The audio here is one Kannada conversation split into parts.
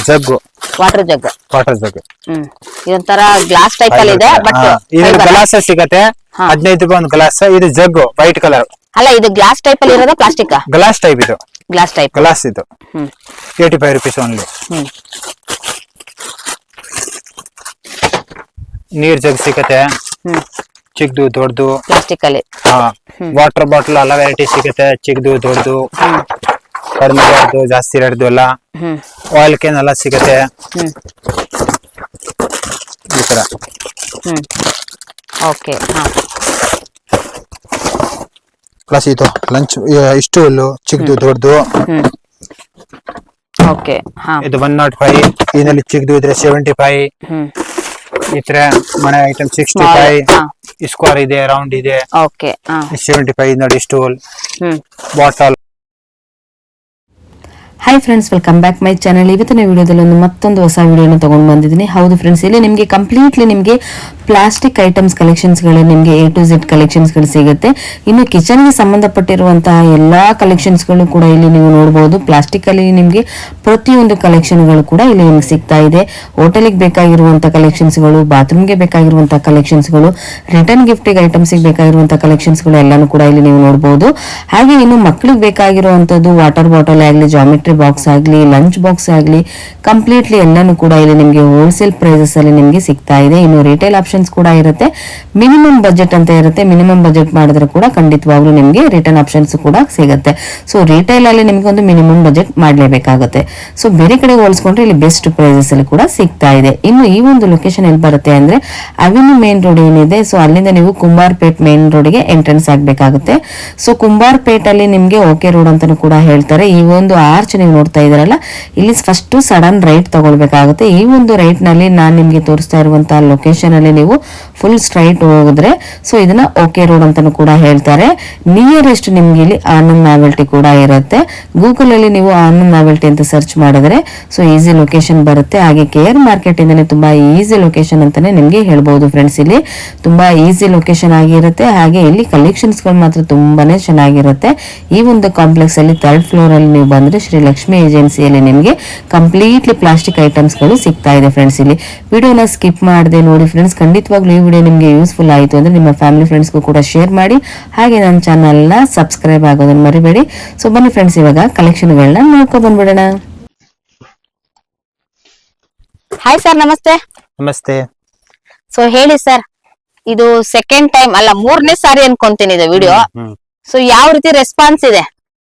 ಜಗ್ಗು ವಾಟರ್ ಜಗ್. ಇದೊಂಥರ ಗ್ಲಾಸ್ ಟೈಪ್ ಅಲ್ಲಿ ಇದೆ. ಬಟ್ ಇದು ಗ್ಲಾಸ್ ಸಿಗತ್ತೆ 15 ರೂಪಾಯಿ ಒಂದು ಗ್ಲಾಸ್. ಇದು ಜಗ್ಗು ವೈಟ್ ಕಲರ್. ಅಲ್ಲ, ಇದು ಗ್ಲಾಸ್ ಟೈಪ್ ಅಲ್ಲಿ ಇರೋದ ಪ್ಲಾಸ್ಟಿಕ್? ಗ್ಲಾಸ್ ಟೈಪ್ ಇದು. ಗ್ಲಾಸ್ ಟೈಪ್ ಗ್ಲಾಸ್ ಇದು 85 ರೂಪೀಸ್ ಓನ್ಲಿ. ನೀರ್ ಜಗ್ ಸಿಗತ್ತೆ, ಚಿಕ್ಕದು ದೊಡ್ಡದು ಪ್ಲಾಸ್ಟಿಕ್ ಅಲ್ಲಿ. ವಾಟರ್ ಬಾಟಲ್ ಎಲ್ಲ ವೆರೈಟಿ ಸಿಗತ್ತೆ, ಚಿಕ್ಕದು ದೊಡ್ಡದು, ಕಡಿಮೆ ರೇಟ್ದು ಜಾಸ್ತಿ ರೇಟ್ದು ಎಲ್ಲ. ಆಯಿಲ್ ಕ್ಯಾನ್ ಎಲ್ಲ ಸಿಗತ್ತೆ ಈ ತರ. ಓಕೆ. ಪ್ಲಸ್ ಇದು ಲಂಚ್ ಇಷ್ಟು ಚಿಕ್ಕದು ದೊಡ್ಡದು. ಓಕೆ. ಇದು 105. ಇದರಲ್ಲಿ ಚಿಕ್ಕದು ಇದ್ರೆ 75. ಈ ತರ ಮನೆ ಐಟಮ್ 65. ಸ್ಕ್ವೇರ್ ಇದೆ, ರೌಂಡ್ ಇದೆ. ಓಕೆ. 75 ನೋಡಿ. Stool, bottle. Hi friends, welcome back my channel. ಇವತ್ತಿನ ವಿಡಿಯೋದಲ್ಲಿ ಮತ್ತೊಂದು ಹೊಸ ವಿಡಿಯೋನ ತಗೊಂಡು ಬಂದಿದ್ದೀನಿ. ಹೌದು ಫ್ರೆಂಡ್ಸ್, ಇಲ್ಲಿ ನಿಮಗೆ ಕಂಪ್ಲೀಟ್ಲಿ ನಿಮಗೆ ಪ್ಲಾಸ್ಟಿಕ್ ಐಟಮ್ಸ್ ಕಲೆಕ್ಷನ್ಸ್ಗಳು, ನಿಮಗೆ A to Z ಕಲೆಕ್ಷನ್ಸ್ಗಳು ಸಿಗುತ್ತೆ. ಇನ್ನು ಕಿಚನ್ಗೆ ಸಂಬಂಧಪಟ್ಟಿರುವಂತಹ ಎಲ್ಲಾ ಕಲೆಕ್ಷನ್ಸ್ಗಳು ಕೂಡ ಇಲ್ಲಿ ನೀವು ನೋಡಬಹುದು. ಪ್ಲಾಸ್ಟಿಕ್ ಅಲ್ಲಿ ನಿಮಗೆ ಪ್ರತಿಯೊಂದು ಕಲೆಕ್ಷನ್ಗಳು ಕೂಡ ಇಲ್ಲಿ ನಿಮ್ಗೆ ಸಿಗ್ತಾ ಇದೆ. ಹೋಟೆಲ್ಗೆ ಬೇಕಾಗಿರುವಂತಹ ಕಲೆಕ್ಷನ್ಸ್ಗಳು, ಬಾತ್ರೂಮ್ಗೆ ಬೇಕಾಗಿರುವಂತಹ ಕಲೆಕ್ಷನ್ಸ್ಗಳು, ರಿಟರ್ನ್ ಗಿಫ್ಟಿಗೆ ಐಟಮ್ಸ್ಗೆ ಬೇಕಾಗಿರುವಂತಹ ಕಲೆಕ್ಷನ್ಸ್ಗಳು ಎಲ್ಲಾನು ಕೂಡ ಇಲ್ಲಿ ನೀವು ನೋಡಬಹುದು. ಹಾಗೆ ಇನ್ನು ಮಕ್ಕಳಿಗೆ ಬೇಕಾಗಿರುವಂತದ್ದು ವಾಟರ್ ಬಾಟಲ್ ಆಗಲಿ, ಜಾಮೆಟ್ರಿ ಬಾಕ್ಸ್ ಆಗಲಿ, ಲಂಚ್ ಬಾಕ್ಸ್ ಆಗಲಿ, ಕಂಪ್ಲೀಟ್ಲಿ ಎಲ್ಲಾನು ಕೂಡ ಇಲ್ಲಿ ನಿಮಗೆ ಹೋಲ್ಸೇಲ್ ಪ್ರೈಸಸ್ ಅಲ್ಲಿ ನಿಮಗೆ ಸಿಗ್ತಾ ಇದೆ. ಇನ್ನು ರಿಟೇಲ್ ಆಪ್ಷನ್ಸ್ ಕೂಡ ಇರುತ್ತೆ. ಮಿನಿಮಮ್ ಬಜೆಟ್ ಅಂತ ಇರುತ್ತೆ. ಮಿನಿಮಮ್ ಬಜೆಟ್ ಮಾಡಿದ್ರೆ ಕೂಡ ಖಂಡಿತವಾಗ್ಲೂ ನಿಮಗೆ ರಿಟರ್ನ್ ಆಪ್ಷನ್ಸ್ ಕೂಡ ಸಿಗುತ್ತೆ. ಸೊ ರಿಟೇಲ್ ಅಲ್ಲಿ ನಿಮಗೆ ಒಂದು ಮಿನಿಮಮ್ ಬಜೆಟ್ ಮಾಡಲೇಬೇಕಾಗುತ್ತೆ. ಸೊ ಬೇರೆ ಕಡೆ ಹೋಲಿಸ್ಕೊಂಡ್ರೆ ಇಲ್ಲಿ ಬೆಸ್ಟ್ ಪ್ರೈಸಸ್ ಅಲ್ಲಿ ಕೂಡ ಸಿಗ್ತಾ ಇದೆ. ಇನ್ನು ಈ ಒಂದು ಲೊಕೇಶನ್ ಎಲ್ಲಿ ಬರುತ್ತೆ ಅಂದ್ರೆ ಅವೆನ್ಯೂ ಮೇನ್ ರೋಡ್ ಏನಿದೆ, ಸೊ ಅಲ್ಲಿಂದ ನೀವು ಕುಂಬಾರ್ಪೇಟ್ ಮೇನ್ ರೋಡ್ಗೆ ಎಂಟ್ರೆನ್ಸ್ ಆಗ್ಬೇಕಾಗುತ್ತೆ. ಸೊ ಕುಂಬಾರ್ಪೇಟ್ ಅಲ್ಲಿ ನಿಮ್ಗೆ ಓಕೆ ರೋಡ್ ಅಂತಾನು ಕೂಡ ಹೇಳ್ತಾರೆ. ಈ ಒಂದು ಆರ್ಚ್ ನೀವು ನೋಡ್ತಾ ಇದ್ರಲ್ಲ, ಇಲ್ಲಿ ಫಸ್ಟ್ ಸಡನ್ ರೈಟ್ ತಗೊಳ್ಬೇಕಾಗುತ್ತೆ. ಈ ಒಂದು ರೈಟ್ ನಲ್ಲಿ ನಾನು ನಿಮ್ಗೆ ತೋರಿಸ್ತಾ ಇರುವಂತಹ ಲೊಕೇಶನ್ ಅಲ್ಲಿ ನೀವು ಫುಲ್ ಸ್ಟ್ರೈಟ್ ಹೋಗಿದ್ರೆ ಸೊ ಇದನ್ನ ಓಕೆ ರೋಡ್ ಅಂತಾನು ಕೂಡ ಹೇಳ್ತಾರೆ. ನಿಯರೆಸ್ಟ್ ನಿಮ್ಗೆ ಇಲ್ಲಿ ಆನಂದ್ ನಾವೆಲ್ಟಿ ಕೂಡ ಇರುತ್ತೆ. ಗೂಗಲ್ ಅಲ್ಲಿ ನೀವು ಆನಂದ್ ನಾವೆಲ್ಟಿ ಅಂತ ಸರ್ಚ್ ಮಾಡಿದ್ರೆ ಸೊ ಈಸಿ ಲೊಕೇಶನ್ ಬರುತ್ತೆ. ಹಾಗೆ KR ಮಾರ್ಕೆಟ್ ಇಂದಾನೆ ತುಂಬಾ ಈಸಿ ಲೊಕೇಶನ್ ಅಂತಾನೆ ನಿಮ್ಗೆ ಹೇಳ್ಬಹುದು ಫ್ರೆಂಡ್ಸ್. ಇಲ್ಲಿ ತುಂಬಾ ಈಸಿ ಲೊಕೇಶನ್ ಆಗಿರುತ್ತೆ. ಹಾಗೆ ಇಲ್ಲಿ ಕಲೆಕ್ಷನ್ಸ್ ಗಳು ಮಾತ್ರ ತುಂಬಾನೇ ಚೆನ್ನಾಗಿರುತ್ತೆ. ಈ ಒಂದು ಕಾಂಪ್ಲೆಕ್ಸ್ ಅಲ್ಲಿ 3rd ಫ್ಲೋರ್ ಅಲ್ಲಿ ನೀವು ಬಂದ್ರೆ ಶ್ರೀ ಲಕ್ಷ್ಮಿ ಏಜೆನ್ಸಿಯಲ್ಲಿ ನಿಮಗೆ ಕಂಪ್ಲೀಟ್ಲಿ ಪ್ಲಾಸ್ಟಿಕ್ ಐಟಮ್ಸ್ ಗಳು ಸಿಗ್ತಾ ಇದೆ ಫ್ರೆಂಡ್ಸ್. ಇಲ್ಲಿ ವಿಡಿಯೋನ ಸ್ಕಿಪ್ ಮಾಡದೆ ನೋಡಿ ಫ್ರೆಂಡ್ಸ್. ಖಂಡಿತವಾಗ್ಲೂ ಈ ವಿಡಿಯೋ ನಿಮಗೆ ಯೂಸ್ಫುಲ್ ಆಯಿತು ಅಂದ್ರೆ ನಿಮ್ಮ ಫ್ಯಾಮಿಲಿ ಫ್ರೆಂಡ್ಸ್ಗೂ ಕೂಡ ಶೇರ್ ಮಾಡಿ. ಹಾಗೆ ನನ್ನ ಚಾನಲ್ ನ ಸಬ್ಸ್ಕ್ರೈಬ್ ಆಗೋದನ್ನ ಮರಿಬೇಡಿ. ಸೊ ಬನ್ನಿ ಫ್ರೆಂಡ್ಸ್, ಇವಾಗ ಕಲೆಕ್ಷನ್ ಗಳನ್ನ ನೋಡ್ಕೊ ಬಂದ್ಬಿಡೋಣ. ಹಾಯ್ ಸರ್, ನಮಸ್ತೆ. ನಮಸ್ತೆ. ಸೊ ಹೇಳಿ ಸರ್, ಇದು ಸೆಕೆಂಡ್ ಟೈಮ್ ಅಲ್ಲ 3ನೇ ಸಾರಿ ಅನ್ಕೊಂತೀನಿ ಇದು ವಿಡಿಯೋ. ಸೊ ಯಾವ ರೀತಿ ರೆಸ್ಪಾನ್ಸ್ ಇದೆ?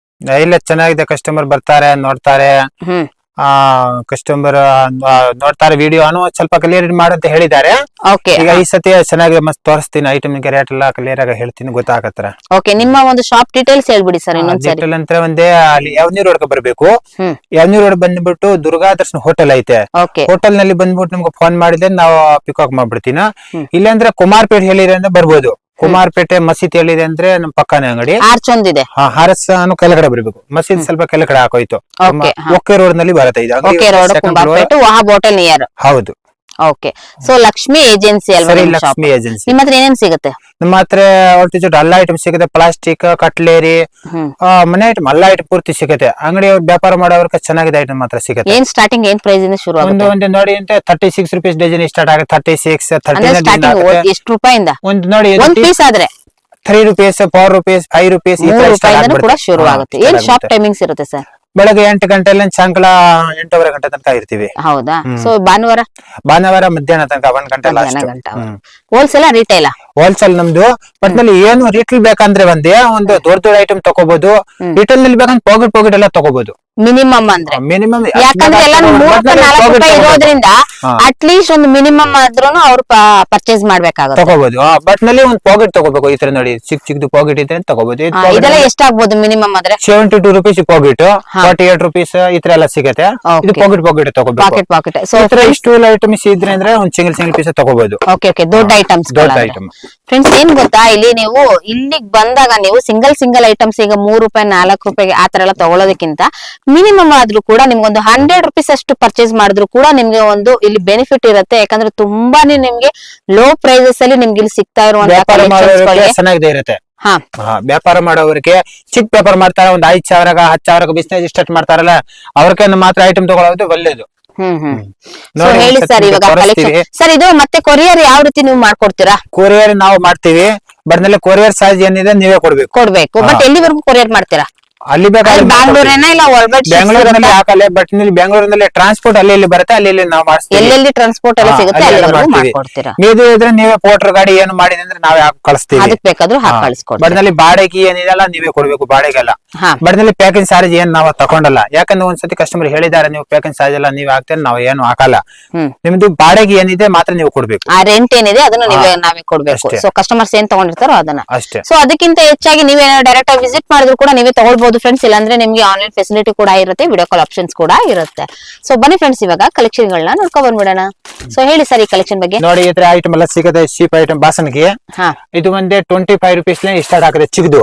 ಇಲ್ಲ, ಚೆನ್ನಾಗಿದೆ. ಕಸ್ಟಮರ್ ಬರ್ತಾರೆ, ನೋಡ್ತಾರೆ. ಕಸ್ಟಮರ್ ನೋಡ್ತಾರೆ ವಿಡಿಯೋನು ಸ್ವಲ್ಪ ಕ್ಲಿಯರ್ ಮಾಡಂತ ಹೇಳಿದ್ದಾರೆ. ಈಗ ಈ ಸತಿ ಚೆನ್ನಾಗಿದೆ, ಮಸ್ತ್ ತೋರಿಸ್ತೀನಿ. ಐಟಮ್ ರೇಟ್ ಎಲ್ಲ ಕ್ಲಿಯರ್ ಆಗಿ ಹೇಳ್ತೀನಿ, ಗೊತ್ತಾಗತ್ತರ. ಓಕೆ, ನಿಮ್ಮ ಒಂದು ಶಾಪ್ ಡೀಟೇಲ್ಸ್ ಹೇಳ್ಬಿಡಿ ಸರ್ ಇನ್ನೊಂದ್ಸರಿ. ಡೀಟೇಲ್ ಅಂತ ಒಂದೇ ಅಲ್ಲಿ ಯಾವ್ನಿ ರೋಡ್ ಬರ್ಬೇಕು. ಯಾವ್ನಿ ರೋಡ್ ಬಂದ್ಬಿಟ್ಟು ದುರ್ಗಾ ದರ್ಶನ್ ಹೋಟೆಲ್ ಐತೆ. ಹೋಟೆಲ್ ನಲ್ಲಿ ಬಂದ್ಬಿಟ್ಟು ನಿಮ್ಗೆ ಫೋನ್ ಮಾಡಿದ್ರೆ ನಾವು ಪಿಕಪ್ ಮಾಡ್ಬಿಡ್ತೀನಿ. ಇಲ್ಲಾಂದ್ರೆ ಕುಮಾರ್ಪೇಟೆ ಹೇಳಿದ್ರೆ ಅಂದ್ರೆ ಬರ್ಬೋದು. ಕುಮಾರ್ಪೇಟೆ ಮಸೀದಿ ಹೇಳಿದೆ ಅಂದ್ರೆ ನಮ್ ಪಕ್ಕನೇ ಅಂಗಡಿ ಆರ್ಚ್ ಒಂದಿದೆ. ಹಾರಸ್ಸಾನು ಕೆಳಗಡೆ ಬರ್ಬೇಕು. ಮಸೀದಿ ಸ್ವಲ್ಪ ಕೆಳಗಡೆ ಹಾಕೋಯ್ತು. ಓಕೆ ರೋಡ್ ನಲ್ಲಿ ಬರುತ್ತೆ ಇದು. ಹೌದು. ಓಕೆ. ಸೊ ಲಕ್ಷ್ಮಿ ಏಜೆನ್ಸಿ ಅಲ್ವಾ? ಲಕ್ಷ್ಮಿ ಏಜೆನ್ಸಿ. ನಿಮ್ಮ ಹತ್ರ ಏನೇನ್ ಸಿಗುತ್ತೆ? ನಮ್ಮ ಹತ್ರ ಎಲ್ಲ ಐಟಮ್ ಸಿಗುತ್ತೆ. ಪ್ಲಾಸ್ಟಿಕ್, ಕಟ್ಲೇರಿ, ಮನೆ ಐಟಮ್ ಎಲ್ಲ ಐಟಮ್ ಪೂರ್ತಿ ಸಿಗುತ್ತೆ. ಅಂಗಡಿ ವ್ಯಾಪಾರ ಮಾಡೋರ್ಗೆ ಚೆನ್ನಾಗಿದೆ ಐಟಮ್ ಮಾತ್ರ ಸಿಗುತ್ತೆ. ಏನ್ ಸ್ಟಾರ್ಟಿಂಗ್ ಏನ್ ಪ್ರೈಸ್ ಇಂದ ಶುರು ಆಗುತ್ತೆ? ಒಂದು ನೋಡಿ ಅಂತ 36 ರೂಪೀಸ್ ಡಜನ್ ಸ್ಟಾರ್ಟ್ ಆಗುತ್ತೆ. 36, 30 ಎಷ್ಟು ರೂಪಾಯಿಂದ? ಒಂದು ನೋಡಿ ಒಂದು ಪೀಸ್ ಆದ್ರೆ 3 ರೂಪೀಸ್, 4 ರೂಪೀಸ್, 5 ರೂಪೀಸ್ ಕೂಡ ಶುರು ಆಗುತ್ತೆ. ಏನ್ ಶಾಪ್ ಟೈಮಿಂಗ್ಸ್ ಇರುತ್ತೆ ಸರ್? ಬೆಳಗ್ಗೆ 8 ಗಂಟೆಲ್ಲ ಸಾಯಂಕಾಲ 8:30 ಗಂಟೆ ತನಕ ಇರ್ತೀವಿ. ಹೌದಾ? ಸೊ ಭಾನುವಾರ ಮಧ್ಯಾಹ್ನ ತನಕ 1 ಗಂಟೆ. Wholesale retail? ಹೋಲ್ಸೇಲ್ ನಮ್ದು. ಬಟ್ ನಲ್ಲಿ ಏನು ರಿಟೇಲ್ ಬೇಕಂದ್ರೆ ಒಂದು ದೊಡ್ಡ ಐಟಮ್ ತಗೋಬಹುದು. ರಿಟೇಲ್ ನಲ್ಲಿ ಬೇಕಂದ್ರೆ ಪಾಕೆಟ್ ಎಲ್ಲ ತಗೋಬಹುದು. ಮಿನಿಮಮ್ ಅಂದ್ರೆ ಮಿನಿಮಮ್, ಯಾಕಂದ್ರೆ ಎಲ್ಲ 3-4 ರೂಪಾಯಿ ಇರೋದ್ರಿಂದ ಅಟ್ಲೀಸ್ಟ್ ಒಂದು ಮಿನಿಮಮ್ ಆದ್ರೂ ಅವ್ರು ಪರ್ಚೇಸ್ ಮಾಡ್ಬೇಕಾಗುತ್ತೆ. ತಗೋಬಹುದು. ಬಟ್ ನಲ್ಲಿ ಒಂದು ಪಾಕೆಟ್ ತಗೋಬೇಕು. ಈ ತರ ನೋಡಿ ಚಿಕ್ಕದು ಪಾಕೆಟ್ ಇದೆ ತಗೋಬಹುದು. ಇದೆಲ್ಲ ಎಷ್ಟಾಗ್ಬೋದು ಮಿನಿಮಮ್ ಆದ್ರೆ? 72 ರೂಪೀಸ್ ಪಾಕೆಟ್, 48 ರೂಪೀಸ್ ಈ ತರ ಎಲ್ಲ ಸಿಗುತ್ತೆ. ಇದು ಪಾಕೆಟ್ ತಗೋಬೇಕು. ಪಾಕೆಟ್. ಸೊ ಇಷ್ಟು ಐಟಮ್ಸ್ ಇದ್ರೆ ಅಂದ್ರೆ ಒಂದು ಸಿಂಗಲ್ ಪೀಸ್ ತಗೋಬಹುದು. ಓಕೆ. ದೊಡ್ಡ ಐಟಮ್ಸ್. ಫ್ರೆಂಡ್ಸ್ ಏನ್ ಗೊತ್ತಾ, ಇಲ್ಲಿ ನೀವು ಇಲ್ಲಿಗೆ ಬಂದಾಗ ನೀವು ಸಿಂಗಲ್ ಐಟಮ್ಸ್ ಈಗ 3 ರೂಪಾಯಿ 4 ರೂಪಾಯಿಗೆ ಆತರ ಎಲ್ಲ ತಗೊಳ್ಳೋದಕ್ಕಿಂತ ಮಿನಿಮಮ್ ಆದ್ರೂ ಕೂಡ ನಿಮ್ಗೊಂದು 100 ರೂಪೀಸ್ ಅಷ್ಟು ಪರ್ಚೇಸ್ ಮಾಡಿದ್ರು ಕೂಡ ನಿಮ್ಗೆ ಒಂದು ಇಲ್ಲಿ ಬೆನಿಫಿಟ್ ಇರುತ್ತೆ. ಯಾಕಂದ್ರೆ ತುಂಬಾನೇ ನಿಮ್ಗೆ ಲೋ ಪ್ರೈಸಸ್ ಅಲ್ಲಿ ನಿಮ್ಗೆ ಇಲ್ಲಿ ಸಿಗ್ತಾ ಇರುವಂತಹ ಚೆನ್ನಾಗಿದೆ ಇರುತ್ತೆ. ಹಾ ವ್ಯಾಪಾರ ಮಾಡೋರಿಗೆ ಚಿಕ್ಕ ವ್ಯಾಪಾರ ಮಾಡ್ತಾರೆ, ಒಂದ್ 5,000 10,000 ಬಿಸ್ನೆಸ್ ಸ್ಟಾರ್ಟ್ ಮಾಡ್ತಾರಲ್ಲ, ಅವ್ರಿಗೆ ಮಾತ್ರ ಐಟಮ್ ತಗೊಳ್ಳೋದು ಒಳ್ಳೇದು. So ಹೇಳಿ ಸರ್ ಇವಾಗ ಕಲೆಕ್ಷನ್ ಸರ್, ಇದು ಮತ್ತೆ ಕೊರಿಯರ್ ಯಾವ ರೀತಿ ನೀವು ಮಾಡ್ಕೊಡ್ತೀರಾ? ಕೊರಿಯರ್ ನಾವು ಮಾಡ್ತೀವಿ, ಬಟ್ ಕೊರಿಯರ್ ಚಾರ್ಜ್ ಏನಿದೆ ನೀವೇ ಕೊಡ್ಬೇಕು. ಬಟ್ ಎಲ್ಲಿವರೆಗೂ ಕೊರಿಯರ್ ಮಾಡ್ತೀರಾ? ಅಲ್ಲಿ ಬೇಕಾದ್ರೆ ಬ್ಯಾಂಗ್ಳೂರೇನಾ ಇಲ್ಲ ಬೆಂಗಳೂರಿನಲ್ಲಿ ಹಾಕಲ್ಲ, ಬಟ್ ಇಲ್ಲಿ ಬೆಂಗಳೂರಿನಲ್ಲಿ ಟ್ರಾನ್ಸ್ಪೋರ್ಟ್ ಅಲ್ಲಿ ಬರುತ್ತೆ, ಅಲ್ಲಿ ನಾವು ಮಾಡಿಸ್ತೀವಿ. ಎಲ್ಲೆಲ್ಲಿ ಟ್ರಾನ್ಸ್ಪೋರ್ಟ್ ಎಲ್ಲ ಸಿಗುತ್ತೆ ಅಲ್ಲಿವರೆಗೂ ಮಾಡ್ಕೊಡ್ತೀರಾ? ನೀವು ಇದ್ರೆ ನೀವೇ ಪೋರ್ಟರ್ ಗಾಡಿ ಏನು ಮಾಡಿದೆ ಅಂದ್ರೆ ನಾವೇ ಹಾಕಿ ಕಳಿಸ್ತೀವಿ. ಅದಕ್ಕೆ ಬೇಕಾದ್ರೂ ಹಾಕಿ ಕಳಿಸ್ಕೊಡ್ತೀವಿ. ಬಟ್ ನಲ್ಲಿ ಬಾಡಿಗೆ ಏನಿದೆಲ್ಲ ನೀವೇ ಕೊಡ್ಬೇಕು, ಬಾಡಿಗೆಲ್ಲ. ಬಟ್ ನಲ್ಲಿ ಪ್ಯಾಕಿಂಗ್ ಚಾರ್ಜ್ ಏನ್ ನಾವು ತಗೊಂಡಲ್ಲ, ಯಾಕಂದ್ರೆ ಒಂದ್ಸತಿ ಕಸ್ಟಮರ್ ಹೇಳಿದಾರೆ ನೀವು ಪ್ಯಾಕಿಂಗ್ ಚಾರ್ಜ್ ಎಲ್ಲ ನೀವ್ ಹಾಕ್ತೇನೆ, ನಾವು ಏನು ಹಾಕಲ್ಲ. ನಿಮ್ದು ಬಾಡಿಗೆ ಏನಿದೆ ಮಾತ್ರ ನೀವು ಕೊಡ್ಬೇಕು. ಆ ರೆಂಟ್ ಏನಿದೆ ಅದನ್ನ ನಾವೇ ಕೊಡ್ಬೇಕು. ಸೊ ಕಸ್ಟಮರ್ಸ್ ಏನ್ ತಗೊಂಡಿರ್ತಾರೋ ಅದನ್ನ ಅಷ್ಟೇ. ಸೊ ಅದಕ್ಕಿಂತ ಹೆಚ್ಚಾಗಿ ನೀವೇ ಡೈರೆಕ್ಟ್ ಆಗಿ ವಿಸಿಟ್ ಮಾಡಿದ್ರು ಕೂಡ ನೀವೇ ತಗೊಳ್ಬಹುದು ಫ್ರೆಂಡ್ಸ್. ಇಲ್ಲಾಂದ್ರೆ ನಿಮ್ಗೆ ಆನ್ಲೈನ್ ಫೆಸಿಲಿಟಿ ಕೂಡ ಇರುತ್ತೆ, ವಿಡಿಯೋ ಕಾಲ್ ಆಪ್ಷನ್ಸ್ ಕೂಡ ಇರುತ್ತೆ. ಸೊ ಬನ್ನಿ ಫ್ರೆಂಡ್ಸ್, ಇವಾಗ ಕಲೆಕ್ಷನ್ ಗಳನ್ನ ನೋಡ್ಕೊಂಡ್ ಬಂದ್ಬಿಡೋಣ. ಸೊ ಹೇಳಿ ಸರ್ ಈ ಕಲೆಕ್ಷನ್ ಬಗ್ಗೆ. ನೋಡಿ, ಈ ತರ ಐಟಮ್ ಎಲ್ಲ ಸಿಗುತ್ತೆ, ಚೀಪ್ ಐಟಮ್ ಬಾಸನ್ಗೆ. ಇದು ಒಂದೇ 25 ರೂಪೀಸ್ ಸ್ಟಾರ್ಟ್ ಆಗುತ್ತೆ, ಚಿಕ್ಕದು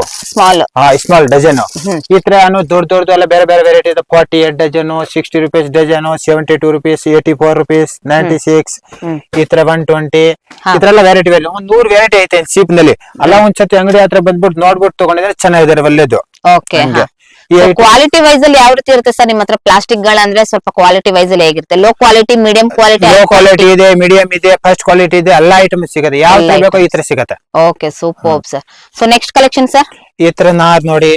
ಸ್ಮಾಲ್ ಡಜನ್. ಈ ತರ ದೊಡ್ಡ ಎಲ್ಲ ಬೇರೆ ಬೇರೆ ವೆರೈಟಿ ಇದೆ. 48 dozen, 60 rupees dozen, 72 rupees, 84 rupees, 96, ಈ ತರ 120, ಈ ತರ ಎಲ್ಲ ವೆರೈಟಿ ಒಂದ್ 100 ವೆರೈಟಿ ಐತೆ ಚೀಪ್ ನಲ್ಲಿ. ಅಲ್ಲ ಒಂದ್ಸತಿ ಅಂಗಡಿ ಹತ್ರ ಬಂದ್ಬಿಟ್ಟು ನೋಡ್ಬಿಟ್ಟು ತಗೊಂಡಿದ್ರೆ ಚೆನ್ನಾಗಿದ್ದಾರೆ, ಒಳ್ಳೇದು. ಓಕೆ, ಕ್ವಾಲಿಟಿ ವೈಸ್ ಅಲ್ಲಿ ಯಾವ ರೀತಿ ಇರುತ್ತೆ ಸರ್ ನಿಮ್ಮ ಹತ್ರ? ಪ್ಲಾಸ್ಟಿಕ್ ಗಳಂದ್ರೆ ಸ್ವಲ್ಪ ಕ್ವಾಲಿಟಿ ವೈಸ್ ಅಲ್ಲಿ ಹೇಗಿರುತ್ತೆ? Low quality, medium quality? Low quality ಇದೆ, ಮೀಡಿಯಂ ಇದೆ, ಫಸ್ಟ್ ಕ್ವಾಲಿಟಿ ಇದೆ, ಎಲ್ಲಾ ಐಟಮ್ ಸಿಗುತ್ತೆ. ಯಾವ ತರ ಬೇಕೋ ಈ ತರ ಸಿಗುತ್ತೆ. Okay, super sir. So next collection sir, ಈ ತರ ನೋಡಿ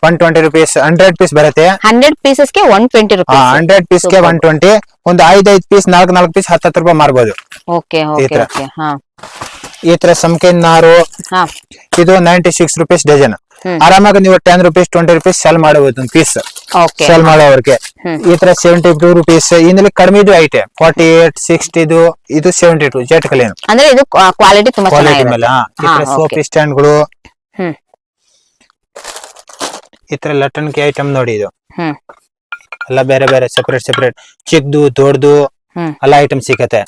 120 ರೂಪೀಸ್ 100 ಪೀಸ್ ಬರುತ್ತೆ. 100 ಪೀಸಸ್ಗೆ 120 ರೂಪೀಸ್. 100 ಪೀಸ್ಗೆ 120. ಒಂದು 5 ಪೀಸ್ 4 ಪೀಸ್ 10 ರೂಪಾಯಿ ಮಾರ್ಬೋದು. Okay okay okay. ಈ ತರ ಸಂಕೇನ್ ನಾರು, ಇದು 96 ರೂಪೀಸ್ ಡಜನ್. ಆರಾಮಾಗಿ ನೀವು 10 ರೂಪೀಸ್ 20 ರೂಪೀಸ್ ಸೆಲ್ ಮಾಡಬಹುದು ಒಂದು ಪೀಸ್. ಸೆಲ್ ಮಾಡೋವ್ರಿಗೆ ಈ ತರ 72 ರೂಪೀಸ್. ಇನ್ನಲ್ಲಿ ಕಡಿಮೆ ಐತೆ 48, 60, ಇದು 72 ಜೆಟ್ ಕಲೇನು. ಅಂದ್ರೆ ಇದು ಕ್ವಾಲಿಟಿ ತುಂಬಾ ಕ್ವಾಲಿಟಿ ಮೇಲೆ. ಈ ತರ ಸೋಪ್ ಸ್ಟ್ಯಾಂಡ್ ಗಳು, ಈ ತರ ಲಟನ್ಗೆ ಐಟಮ್ ನೋಡಿ, ಇದು ಎಲ್ಲ ಬೇರೆ ಬೇರೆ ಸೆಪರೇಟ್ ಚಿಕ್ಕದು ದೊಡ್ಡದು ಎಲ್ಲ ಐಟಮ್ ಸಿಗತ್ತೆ.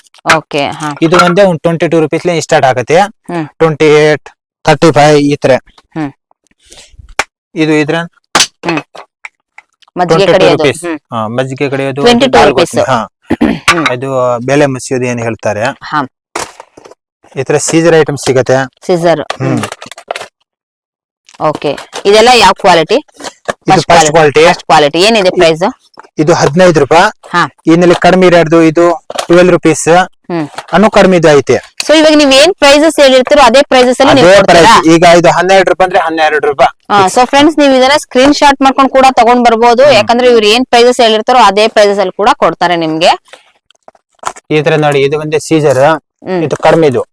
ಇದು ಒಂದೇ 22 ರೂಪೀಸ್ ಸ್ಟಾರ್ಟ್ ಆಗತ್ತೆ. 28, 35 ಈ ತರ. ಇದು ಇದ್ರ ಮಜ್ಜಿಗೆ ಕಡಿಯೋದು 22 ರೂಪೀಸ್. ಇದು ಬೆಲೆ ಮುಸಿಯೋದು ಏನ್ ಹೇಳ್ತಾರೆ. ಈ ತರ ಸೀಸರ್ ಐಟಮ್ ಸಿಗತ್ತೆ. ಸೀಸರ್. ಓಕೆ, ಇದೆಲ್ಲ ಯಾವ ಕ್ವಾಲಿಟಿ? First quality. ಏನಿದೆ ಪ್ರೈಸ್? ಇದು 15 ರೂಪಾಯಿ. ಇನ್ನಲ್ಲಿ ಕಡಿಮೆ ಇರೋದು ಇದು 12 ರೂಪೀಸ್. ಅನ್ನೋ ಕಡಿಮೆ ಐತೆ. ಸೊ ಇವಾಗ ನೀವ್ ಏನ್ ಪ್ರೈಸಸ್ ಹೇಳಿರ್ತೀರೋ ಅದೇ ಪ್ರೈಸಸ್ ಅಲ್ಲಿ ನೀವು ಕೊಡ್ತೀರಾ? ಈಗ ಇದು 12 ರೂಪಾಯಿ ಅಂದ್ರೆ 12 ರೂಪಾಯಿ. ಸೊ ಫ್ರೆಂಡ್ಸ್, ನೀವು ಇದನ್ನ ಸ್ಕ್ರೀನ್ ಶಾಟ್ ಮಾಡ್ಕೊಂಡು ಕೂಡ ತಗೊಂಡ್ ಬರ್ಬೋದು. ಯಾಕಂದ್ರೆ ಇವ್ರು ಏನ್ ಪ್ರೈಸಸ್ ಹೇಳಿರ್ತಾರೋ ಅದೇ ಪ್ರೈಸಸ್ ಅಲ್ಲಿ ಕೂಡ ಕೊಡ್ತಾರೆ ನಿಮ್ಗೆ. ಈ ತರ ನೋಡಿ, ಇದು ಒಂದೇ ಸೀಸರ್, ಇದು ಕಡಿಮೆ. ಇದು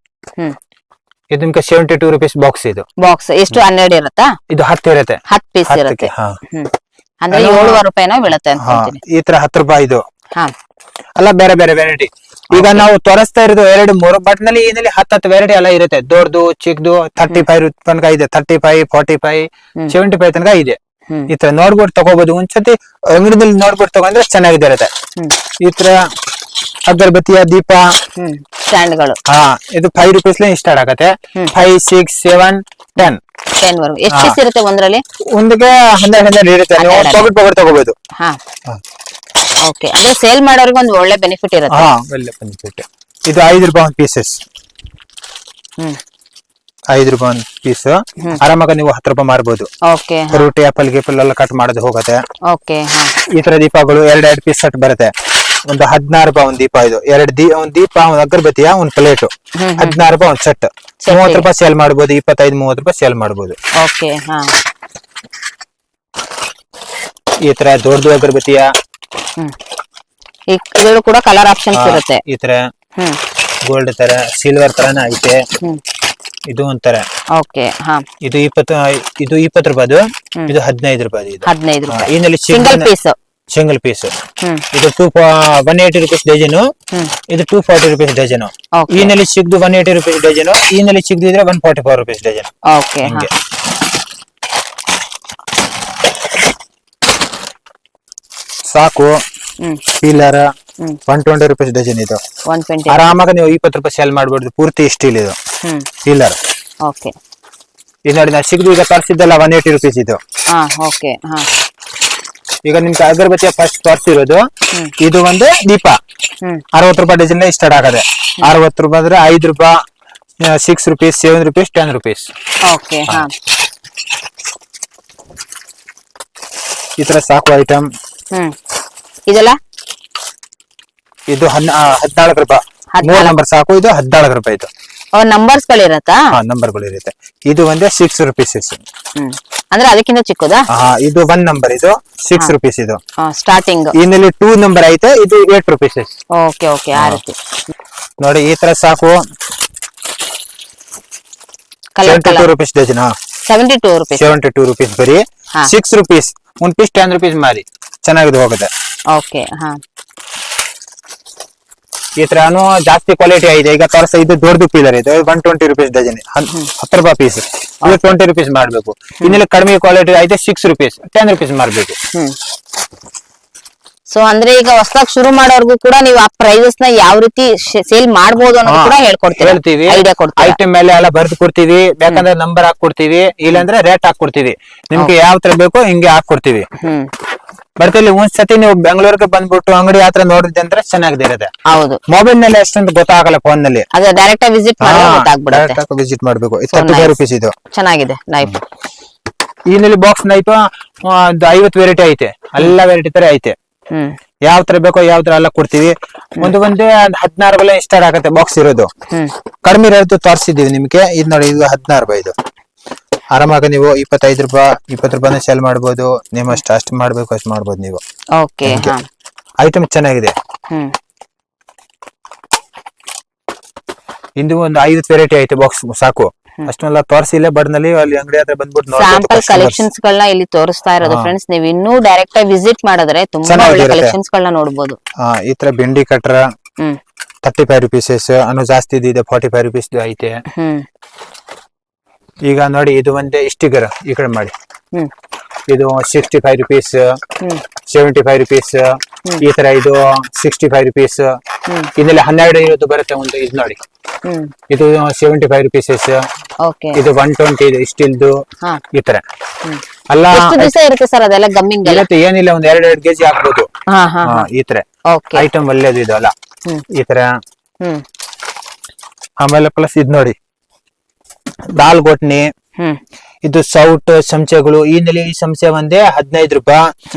ನಿಮ್ಗೆ 72 ರೂಪೀಸ್ ಬಾಕ್ಸ್. ಇದು ಬಾಕ್ಸ್ ಎಷ್ಟು? 12 ಇರುತ್ತಾ? ಇದು 10 ಇರುತ್ತೆ, 10 ಪೀಸ್ ಇರುತ್ತೆ. ಅಂದ್ರೆ 7 ರೂಪಾಯಿನೋ ಬೀಳುತ್ತೆ ಅನ್ಕೊಂತೀನಿ. ಈ ತರ 10 ರೂಪಾಯಿ. ಇದು ಅಲ್ಲ ಬೇರೆ ಬೇರೆ ವೆರೈಟಿ. ಈಗ ನಾವು ತೋರಿಸ್ತಾ ಇರೋದು 2-3, ಬಟ್ ನಲ್ಲಿ ಏನಲ್ಲಿ 10 ವೆರೈಟಿ ಎಲ್ಲ ಇರುತ್ತೆ. ದೊಡ್ಡದು ಚಿಕ್ಕದು 35 ತನಕ ಇದೆ, 35, 45, 75 ತನಕ ಇದೆ. ಈ ತರ ನೋಡ್ಬಿಟ್ಟು ತಗೋಬಹುದು. ಒಂದ್ಸತಿ ಅಂಗಡಿನಲ್ಲಿ ನೋಡ್ಬಿಟ್ಟು ತಗೊಂಡ್ರೆ ಚೆನ್ನಾಗಿದೆ ಇರುತ್ತೆ. ಈ ತರ ಅಗರಬತ್ತಿಯ ದೀಪ ಸ್ಟ್ಯಾಂಡ್ಗಳು. ಇದು 5 ರೂಪೀಸ್ ಸ್ಟಾರ್ಟ್ ಆಗತ್ತೆ. 5, 6, 7, 10 ವರೆಗೂ. ಎಷ್ಟು ಪೀಸ್ ಇರುತ್ತೆ ಒಂದ್ರಲ್ಲಿ? ಒಂದಿಗೆ 12 ಇರುತ್ತೆ. ನೀವು ತಗೋಬಹುದು. ಓಕೆ, ಅಂದ್ರೆ ಸೇಲ್ ಮಾಡೋರಿಗೆ ಒಂದು ಒಳ್ಳೆ ಬೆನಿಫಿಟ್ ಇರುತ್ತೆ. ಒಳ್ಳೆ ಬೆನಿಫಿಟ್. ಇದು 5 ರೂಪಾಯಿ ಒಂದು ಪೀಸಸ್. 5 ರೂಪಾಯಿ ಒಂದು ಪೀಸ್. ಆರಾಮಾಗ ನೀವು 10 ರೂಪಾಯಿ ಮಾರ್ಬೋದು. ಓಕೆ, ಫ್ರೂಟಿ ಆಪಲ್ ಗೀಪಲ್ ಎಲ್ಲ ಕಟ್ ಮಾಡೋದು ಹೋಗುತ್ತೆ. ಓಕೆ. ಈ ತರ ದೀಪಗಳು 2 ಪೀಸ್ ಸೆಟ್ ಬರುತ್ತೆ. ಒಂದು 16 ರೂಪಾಯಿ ಒಂದು ದೀಪ. ಇದು ಒಂದ್ ದೀಪ, ಒಂದ್ ಅಗರಬತ್ತಿಯ ಒಂದ್ ಪ್ಲೇಟ್ 16 ರೂಪಾಯಿ ಒಂದ್ ಸೆಟ್. 30 ರೂಪಾಯಿ ಸೇಲ್ ಮಾಡಬಹುದು, 25-30 ರೂಪಾಯಿ ಸೇಲ್ ಮಾಡಬಹುದು. ಓಕೆ. ಈ ತರ ದೊಡ್ಡದು ಅಗರಬತ್ತಿಯ. ಇದರಲ್ಲೂ ಕೂಡ ಕಲರ್ ಆಪ್ಷನ್ಸ್ ಇರುತ್ತೆ. ಈ ತರ ಗೋಲ್ಡ್ ತರ, ಸಿಲ್ವರ್ ತರನ ಐತೆ. ಇದು ಒಂಥರ. ಓಕೆ. ಇದು 20 ರೂಪಾಯಿದು. ಇದು 15 ರೂಪಾಯಿ. 15 ರೂಪಾಯಿ. ಇದರಲ್ಲಿ ಸಿಂಗಲ್ ಪೀಸ್. ಇದು 180 ರೂಪೀಸ್ ಡಜನ್. ಇದು 240 ರೂಪೀಸ್ ಡಜನ್. ಈನಲ್ಲಿ ಸಿಗ್ದು 180 ರೂಪೀಸ್ ಡಜನ್. ಈನಲ್ಲಿ ಸಿಗ್ದಿದ್ರೆ 144 ರೂಪೀಸ್ ಡಜನ್. ಓಕೆ. ಸಾಕು ಪೀಲರ್ 120 ರೂಪೀಸ್ ಡಜನ್. ಇದು 120. ಆರಾಮಾಗ ನೀವು 20 ರೂಪಾಯಿ ಸೇಲ್ ಮಾಡ್ಬೋದು. ಪೂರ್ತಿ ಸ್ಟೀಲ್ ಇದು ಪೀಲರ್. ಓಕೆ. ಇದು ನೋಡಿ, ನಾ ಸಿಗ್ದು ಈಗ ತರಿಸಿದ್ದಲ್ಲ 180 ರೂಪೀಸ್. ಇದು ಓಕೆ. ಈಗ ನಿಮ್ಗೆ ಅಗರಬತ್ತಿಯ ಫಸ್ಟ್ ತೋರಿಸಿರೋದು. ಇದು ಒಂದು ದೀಪ 60 ರೂಪಾಯಿ ಡಜನ್ ಸ್ಟಾರ್ಟ್ ಆಗದೆ. 60 ರೂಪಾಯಿ ಅಂದ್ರೆ 5 ರೂಪಾಯಿ, 6 rupees, 7 rupees, 10 rupees. ಓಕೆ ಹಾ ಈ ತರ ಸಾಕು ಐಟಮ್. ಇದೆಲ್ಲ ಇದು 14 ರೂಪಾಯಿ. 3 ನಂಬರ್ ಸಾಕು. ಇದು 14 ರೂಪಾಯಿ. ಇದು ನಂಬರ್ಸ್ ಗಳಿರತ್ತಾ? ನಂಬರ್ ಗಳು ಇರುತ್ತೆ. ಇದು ಒಂದೇ 6 rupees. ಅಂದ್ರೆ ಅದಕ್ಕಿಂತ ಚಿಕ್ಕದಾ? ಇದು 1 ನಂಬರ್. ಇದು 6 rupees. ಇದು ಸ್ಟಾರ್ಟಿಂಗ್. ಇನ್ನಲ್ಲಿ 2 ನಂಬರ್ ಐತೆ. ಇದು 8 rupees. ಓಕೆ ಓಕೆ ಆ ರೀತಿ ನೋಡಿ. ಈ ತರ ಸಾಕು. 72 rupees ಡಜನ್. 72 rupees. 72 rupees ಬರೀ. 6 rupees. 1 piece 10 rupees ಮಾರಿ. ಚೆನ್ನಾಗಿದೆ ಹೋಗುತ್ತೆ. ಓಕೆ ಹಾ ಈ ತರಾನು ಜಾಸ್ತಿ ಕ್ವಾಲಿಟಿ ಇದೆ. ಈಗ ತೋರಿಸ ಇದು ದೊಡ್ಡದು ಪೀಲರ್ ಇದೆ. 120 rupees ಡಜನ್. 10 ರೂಪಾಯಿ ಪೀಸ್. ಇದು 20 rupees ಮಾಡ್ಬೇಕು. ಇನ್ನೆಲ್ಲ ಕಡಿಮೆ ಕ್ವಾಲಿಟಿ ಐತೆ 6 rupees, 10 rupees ಮಾಡ್ಬೇಕು. ಸೊ ಅಂದ್ರೆ ಈಗ ಹೊಸದಾಗಿ ಶುರು ಮಾಡೋರ್ಗು ಕೂಡ ನೀವು ಆ ಪ್ರೈಸಸ್ ನ ಯಾವ ರೀತಿ ಸೇಲ್ ಮಾಡಬಹುದು ಅನ್ನೋದು ಕೂಡ ಹೇಳ್ತೀವಿ. ಐಡಿಯಾ ಕೊಡ್ತೀವಿ. ಐಟಮ್ ಮೇಲೆ ಎಲ್ಲ ಬರ್ದು ಕೊಡ್ತೀವಿ. ಬೇಕಂದ್ರೆ ನಂಬರ್ ಹಾಕೊಡ್ತೀವಿ, ಇಲ್ಲಾಂದ್ರೆ ರೇಟ್ ಹಾಕೊಡ್ತೀವಿ. ನಿಮ್ಗೆ ಯಾವ ತರ ಬೇಕೋ ಹಿಂಗೆ ಹಾಕೊಡ್ತೀವಿ. ಬರ್ತೀವಿ. ಒಂದ್ಸತಿ ನೀವು ಬೆಂಗಳೂರಿಗೆ ಬಂದ್ಬಿಟ್ಟು ಅಂಗಡಿ ಹತ್ರ ನೋಡಿದ್ರೆ ಅಂದ್ರೆ ಚೆನ್ನಾಗಿದೆ ಇರುತ್ತೆ. ಹೌದು. ಮೊಬೈಲ್ ನಲ್ಲಿ ಅಷ್ಟೊಂದು ಗೊತ್ತಾಗಲ್ಲ. ಫೋನ್ ನಲ್ಲಿ ಅದೇ ಡೈರೆಕ್ಟ್ ಆಗಿ ವಿಸಿಟ್ ಮಾಡಿ ಗೊತ್ತಾಗ್ಬಿಡುತ್ತೆ. ವಿಸಿಟ್ ಮಾಡ್ಬೇಕು. 35 rupees. ಇದು ಚೆನ್ನಾಗಿದೆ ನೈಫ್. ಇಲ್ಲಿ ಬಾಕ್ಸ್ ನೈಫ್ 50 ವೆರೈಟಿ ಐತೆ. ಎಲ್ಲ ವೆರೈಟಿ ತರ ಐತೆ. ಯಾವ ತರ ಬೇಕೋ ಯಾವ ತರ ಎಲ್ಲ ಕೊಡ್ತೀವಿ. ಒಂದೇ 16 ಸ್ಟಾರ್ಟ್ ಆಗತ್ತೆ ಬಾಕ್ಸ್ ಇರೋದು. ಕಡಿಮೆ ರೇಟ್ ತೋರಿಸಿದೀವಿ ನಿಮ್ಗೆ. ಇದು ನೋಡಿ. ಇದು 16 ರೂಪಾಯಿ. ಇದು ಆರಾಮಾಗಿ ನೀವು 25 ರೂಪಾಯಿ 20 ರೂಪಾಯಿ ಸೆಲ್ ಮಾಡ್ಬೋದು. ನಿಮ್ಮ ಅಷ್ಟು ಮಾಡ್ಬೇಕು ಅಷ್ಟು ಮಾಡ್ಬೋದು ನೀವು. ಓಕೆ ಐಟಮ್ ಚೆನ್ನಾಗಿದೆ. ಇಂದು ಒಂದು 50 ವೆರೈಟಿ ಐತೆ ಬಾಕ್ಸ್ ಸಾಕು. ಅಷ್ಟೆಲ್ಲ ತೋರಿಸಿಲ್ಲ ಬಡ್ನಲ್ಲಿ. ಅಲ್ಲಿ ಅಂಗಡಿ ಹತ್ರ ಬಂದ್ಬಿಟ್ಟು ಸ್ಯಾಂಪಲ್ ಕಲೆಕ್ಷನ್ಸ್ ಗಳನ್ನ ಇಲ್ಲಿ ತೋರಿಸ್ತಾ ಇರೋದು ಫ್ರೆಂಡ್ಸ್. ನೀವು ಇನ್ನೂ ಡೈರೆಕ್ಟ್ ಆಗಿ ವಿಸಿಟ್ ಮಾಡಿದ್ರೆ ತುಂಬಾ ಒಳ್ಳೆ ಕಲೆಕ್ಷನ್ಸ್ ಗಳನ್ನ ನೋಡಬಹುದು. ಈ ತರ ಬೆಂಡಿ ಕಟ್ರ 35 rupees ಅನ್ನೋ ಜಾಸ್ತಿ ಇದೆ. 45 rupees ಐತೆ. ಈಗ ನೋಡಿ. ಇದು ಒಂದೇ ಸ್ಟಿಕರ್ ಈ ಕಡೆ ಮಾಡಿ. ಇದು 65 rupees, 75 rupees. ಈ ತರ ಇದು 65 rupees. ಇದರಲ್ಲಿ 12 ಇರೋದು ಬರುತ್ತೆ ಒಂದು. ಇದು ನೋಡಿ. ಇದು 75 rupees. ಇದು 120 ಇದೆ ಸ್ಟೀಲ್ದು. ಈ ತರ ಅಲ್ಲ. ಎಷ್ಟು ದಿವಸ ಇರುತ್ತೆ ಸರ್ ಅದೆಲ್ಲ ಗಮ್ಮಿಂಗ್? ಏನಿಲ್ಲ, ಒಂದ್ 2 kg ಹಾಕ್ಬೋದು. ಈ ತರ ಐಟಮ್ ಒಳ್ಳೇದು ಇದು ಅಲ್ಲ. ಈ ತರ. ಆಮೇಲೆ ಪ್ಲಸ್ ಇದ್ ನೋಡಿ. ದಾಲ್ ಗೋಟ್ನಿ. ಇದು ಸೌಟ್ ಚಮಚಗಳು. ಈ ಚಮಚ ಒಂದೇ 15 ರೂಪಾಯಿ.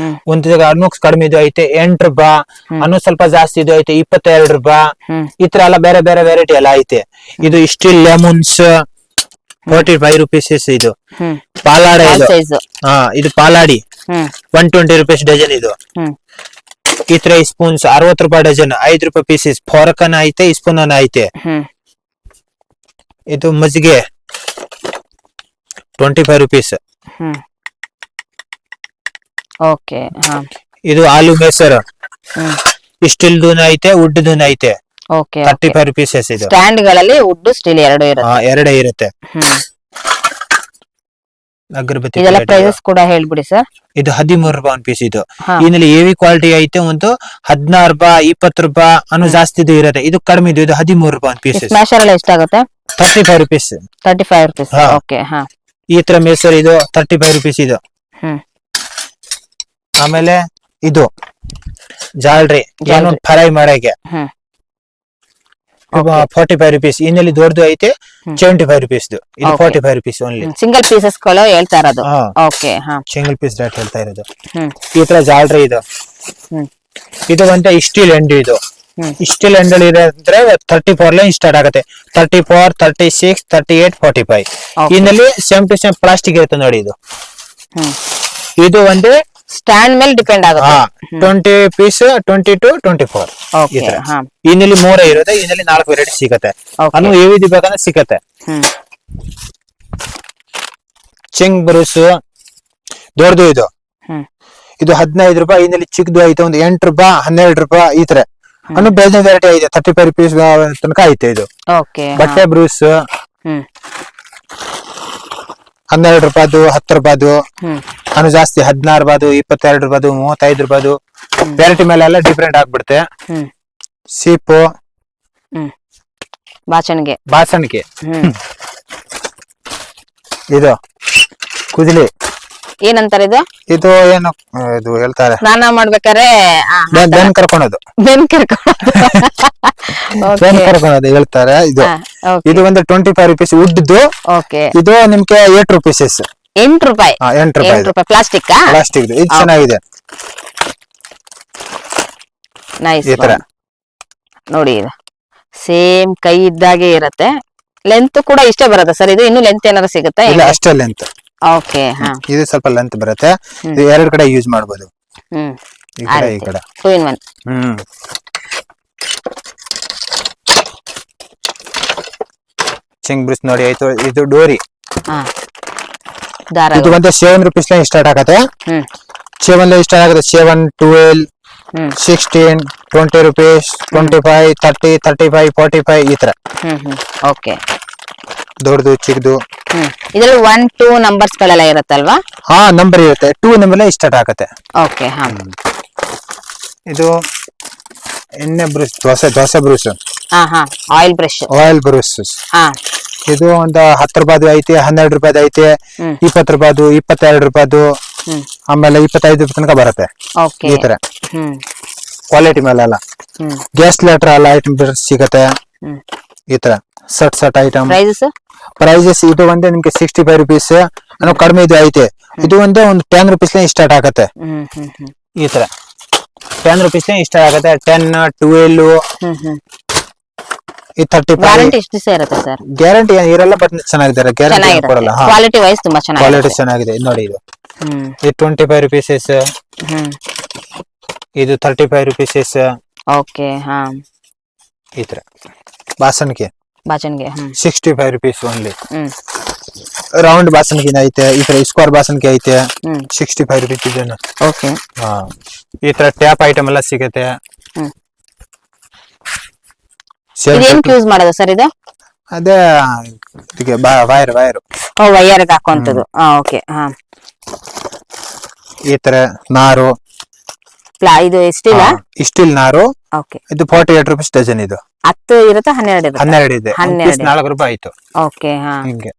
ಒಂದು ಅನ್ನು ಕಡಿಮೆ ಇದು ಐತೆ 8 ರೂಪಾಯಿ. ಅನ್ನು ಸ್ವಲ್ಪ ಜಾಸ್ತಿ ಇದು ಐತೆ 22 ರೂಪಾಯಿ. ಈ ತರ ಎಲ್ಲ ಬೇರೆ ಬೇರೆ ವೆರೈಟಿ ಎಲ್ಲ ಐತೆ. ಇದು ಸ್ಟೀಲ್ ಲೆಮನ್ಸ್ 45 rupees. ಇದು ಪಾಲಾಡ. ಇದು ಇದು ಪಾಲಾಡಿ 120 rupees ಡಜನ್. ಇದು ಈ ತರ ಸ್ಪೂನ್ಸ್ 60 ರೂಪಾಯಿ ಡಜನ್. 5 ರೂಪಾಯಿ ಪೀಸಸ್. ಫೋರ್ಕ್ ಅನ್ನ ಐತೆ, ಸ್ಪೂನ್ ಅನ್ನ ಐತೆ. ಇದು ಮಜ್ಜಿಗೆ 25 rupees. ಓಕೆ ಇದು ಆಲೂ ಮೇಸರ್ ಸ್ಟೀಲ್ ದೂನ ಐತೆ, ವುಡ್ ದೂನ ಐತೆ. 35 rupees. ಇದು ಸ್ಟ್ಯಾಂಡ್ ಗಳಲ್ಲಿ ವುಡ್ ಸ್ಟೀಲ್ ಎರಡೇ ಇರುತ್ತೆ. ಅಗರಬತ್ತಿ ಇದೆಲ್ಲ ಪ್ರೈಸಸ್ ಕೂಡ ಹೇಳ್ಬಿಡಿ ಸರ್. ಇದು 13 ರೂಪಾಯಿ ಒಂದು ಪೀಸ್. ಇದು ಇದರಲ್ಲಿ ಹೆವಿ ಕ್ವಾಲಿಟಿ ಐತೆ. ಒಂದು 16 ರೂಪಾಯಿ 20 ರೂಪಾಯಿ ಅನ್ನೋ ಜಾಸ್ತಿ ಇರುತ್ತೆ. ಇದು ಕಡಿಮೆ ಇದು 13 ರೂಪಾಯಿ ಒಂದು ಪೀಸ್. ಸ್ಮ್ಯಾಶರ್ ಎಲ್ಲ ಎಷ್ಟಾಗುತ್ತೆ? 35 rupees. 35 rupees. ಓಕೆ ಈ ತರ ಮೇಸರ್ ಇದು 35 rupees. ಇದು ಆಮೇಲೆ ಇದು ಜಾಲ್ರಿ ಏನು ಫ್ರೈ ಮಾಡಕ್ಕೆ 45 rupees. ಇನ್ನಲ್ಲಿ ದೊಡ್ಡದು ಐತೆ 75 rupees. ಇದು 45 rupees ಓನ್ಲಿ. ಸಿಂಗಲ್ ಪೀಸಸ್ ಗಳು ಹೇಳ್ತಾ ಇರೋದು. ಓಕೆ ಸಿಂಗಲ್ ಪೀಸ್ ರೇಟ್ ಹೇಳ್ತಾ ಇರೋದು. ಈ ತರ ಜಾಲ್ರಿ ಇದು. ಇದು ಒಂದೇ ಸ್ಟೀಲ್ ಎಂಡ್. ಇದು ಸ್ಟೀಲ್ ಎಂಡ್ ಇದೆ ಅಂದ್ರೆ 34 ಲೈನ್ ಸ್ಟಾರ್ಟ್ ಆಗುತ್ತೆ. 34, 36, 38, 45. ಇನ್ನಲ್ಲಿ ಸೇಮ್ ಟು ಸೇಮ್ ಪ್ಲಾಸ್ಟಿಕ್ ಇರುತ್ತೆ ನೋಡಿ. ಇದು ಒಂದೇ ಸ್ಟ್ಯಾಂಡ್ ಮೇಲೆ ಡಿಪೆಂಡ್ ಆಗುತ್ತೆ. 20 ಪೀಸ್ 22, 24. ಇನ್ನಲ್ಲಿ 3 ಇರುತ್ತೆ. ಇನ್ನಲ್ಲಿ 4 ವೆರೈಟಿ ಸಿಗತ್ತೆ. ಅನ್ನು ಏವಿದು ಬೇಕಂದ್ರೆ ಸಿಗತ್ತೆ. ಚಿಂಗ್ ಬ್ರೂಸ್ ದೊಡ್ಡದು ಇದು. ಇದು 15 ರೂಪಾಯಿ. ಇನ್ನಲ್ಲಿ ಚಿಕ್ಕದು ಐತೆ ಒಂದು 8 ರೂಪಾಯಿ 12 ರೂಪಾಯಿ. ಈ ತರ ಅನ್ನು ಬೇರೆ ವೆರೈಟಿ ಐತೆ. 35 rupees ತನಕ ಐತೆ. ಇದು ಬಟ್ಟೆ ಬ್ರೂಸ್ 12 ರೂಪಾಯಿದು 10 ರೂಪಾಯಿದು ಅನ್ನು ಜಾಸ್ತಿ 16 ರೂಪಾಯಿದು 22 ರೂಪಾಯಿದು 35 ರೂಪಾಯಿದು. ವೆರೈಟಿ ಮೇಲೆ ಎಲ್ಲ ಡಿಫ್ರೆಂಟ್ ಆಗ್ಬಿಡುತ್ತೆ. ಸೀಪು ಬಾಸಣಿಗೆ. ಇದು ಕುದಲಿ ಏನಂತಾರೆ ಇದು? ಇದು ಏನು ಇದು ಹೇಳ್ತಾರೆ ಸ್ನಾನ ಮಾಡ್ಬೇಕಾದ್ರೆ ಬೆನ್ ಕರ್ಕೊಳೋದು, ಬೆನ್ ಕರ್ಕೊಳ್ಳೋದು. ಬೆನ್ ಕರ್ಕೊಳೋದು ಹೇಳ್ತಾರೆ. ಇದು ಇದು ಒಂದು 25 rupees ಉಡ್ದು. ಓಕೆ, ಇದು ನಿಮ್ಗೆ 8 rupees. 8 ರೂಪಾಯಿ. 8 ರೂಪಾಯಿ ಪ್ಲಾಸ್ಟಿಕ್ ಪ್ಲಾಸ್ಟಿಕ್. ಇದು ಚೆನ್ನಾಗಿದೆ, ನೈಸ್. ಈ ತರ ನೋಡಿ, ಇದು ಸೇಮ್ ಕೈ ಇದ್ದಾಗೆ ಇರತ್ತೆ. ಲೆಂತ್ ಕೂಡ ಇಷ್ಟೇ ಬರುತ್ತೆ ಸರ್? ಇದು ಇನ್ನು ಲೆಂತ್ ಏನಾದ್ರು ಸಿಗುತ್ತೆ? ಇಲ್ಲ, ಅಷ್ಟೇ ಲೆಂತ್. ಓಕೆ, ಹಾ, ಇದು ಸ್ವಲ್ಪ ಲೆಂತ್ ಬರುತ್ತೆ. ಇದು 2 ಕಡೆ ಯೂಸ್ ಮಾಡಬಹುದು, ಈ ಕಡೆ ಈ ಕಡೆ. 2 in 1. ಚಿಂಗ್ ಬ್ರಿಸ್ ನೋಡಿ ಆಯ್ತು. ಇದು ಡೋರಿ. ದಾರ. ಇದು ಒಂದು 7 rupees ಸ್ಟಾರ್ಟ್ ಆಗತ್ತೆ. 7 ಸ್ಟಾರ್ಟ್ ಆಗುತ್ತೆ. 7, 12, 16, 20 rupees, 25, 30, 35, 45 ಈ ತರ. ಓಕೆ, ದೊಡ್ಡದು ಚಿಕ್ಕದು. ಇದ್ರಲ್ಲಿ 1, 2 ನಂಬರ್ಸ್ ಗಳೆಲ್ಲ ಇರುತ್ತಲ್ವಾ? ಹಾ, ನಂಬರ್ ಇರುತ್ತೆ. 2 ನಂಬರ್ ಸ್ಟಾರ್ಟ್ ಆಗತ್ತೆ. ಓಕೆ, ಹಾ. ಇದು ಎಣ್ಣೆ brush, dosa brush. Oil brush. Oil brush. ಇದು ಒಂದು 10 ರೂಪಾಯಿ ಐತೆ, 12 ರೂಪಾಯಿ ಐತೆ, 20 ರೂಪಾಯಿ, 22 ರೂಪಾಯಿ, ಆಮೇಲೆ 25 ರೂಪಾಯಿ ತನಕ ಬರುತ್ತೆ. ಈ ತರ ಕ್ವಾಲಿಟಿ ಮೇಲೆ ಅಲ್ಲ. ಗ್ಯಾಸ್ ಲೇಟರ್ ಎಲ್ಲ ಐಟಮ್ ಸಿಗತ್ತೆ ಈ ತರ. ಸಟ್ ಐಟಮ್ ಪ್ರೈಸಸ್. ಇದು ಒಂದೇ ನಿಮ್ಗೆ 65 rupees ಅನ್ನೋ ಕಡಿಮೆ ಇದು ಐತೆ. ಇದು ಒಂದೇ ಒಂದು 10 rupees ಸ್ಟಾರ್ಟ್ ಆಗತ್ತೆ. ಈ ತರ 10 rupees ಸ್ಟಾರ್ಟ್ ಆಗತ್ತೆ. 10, 12, ಈ 35. ವಾರಂಟಿ ಎಷ್ಟು ದಿವಸ ಇರುತ್ತೆ ಸರ್? ಗ್ಯಾರಂಟಿ ಇರಲ್ಲ, ಬಟ್ ಚೆನ್ನಾಗಿದೆ. ಗ್ಯಾರಂಟಿ ಕೊಡಲ್ಲ. ಕ್ವಾಲಿಟಿ ವೈಸ್ ತುಂಬಾ ಚೆನ್ನಾಗಿದೆ. ಕ್ವಾಲಿಟಿ ಚೆನ್ನಾಗಿದೆ ನೋಡಿ. ಇದು 25 rupees. ಇದು 35 rupees. ಓಕೆ, ಹಾ. ಈ ತರ ಬಾಸನ್ಗೆ 65 rupees ಓನ್ಲಿ. ರೌಂಡ್ ಬಾಸನ್ಗೆ ಐತೆ, ಈ ತರ ಸ್ಕ್ವೇರ್ ಬಾಸನ್ಗೆ ಐತೆ 65 rupees ಇದನ್ನು. ಓಕೆ, ಹಾ. ಈ ತರ ಟ್ಯಾಪ್ ಐಟಮ್ ಎಲ್ಲ ಸಿಗುತ್ತೆ. ಇದೇನಕ್ಕೆ ಯೂಸ್ ಮಾಡೋದು ಸರ್ ಇದು? ಅದೇ ಇದಕ್ಕೆ ವೈರ್. ವೈರ್ ಹಾಕುವಂತದ್ದು. ಓಕೆ, ಹಾ. ಈ ತರ ನಾರು. ಇದು ಸ್ಟೀಲ್ ನಾರು. ಓಕೆ, ಇದು 48 rupees ಡಜನ್. ಇದು 10 ಇರುತ್ತೆ, 12 ಇರುತ್ತೆ. 12 ಇದೆ. 4 ರೂಪಾಯಿ ಆಯ್ತು. ಓಕೆ, ಹಾ. ಹಿಂಗೆ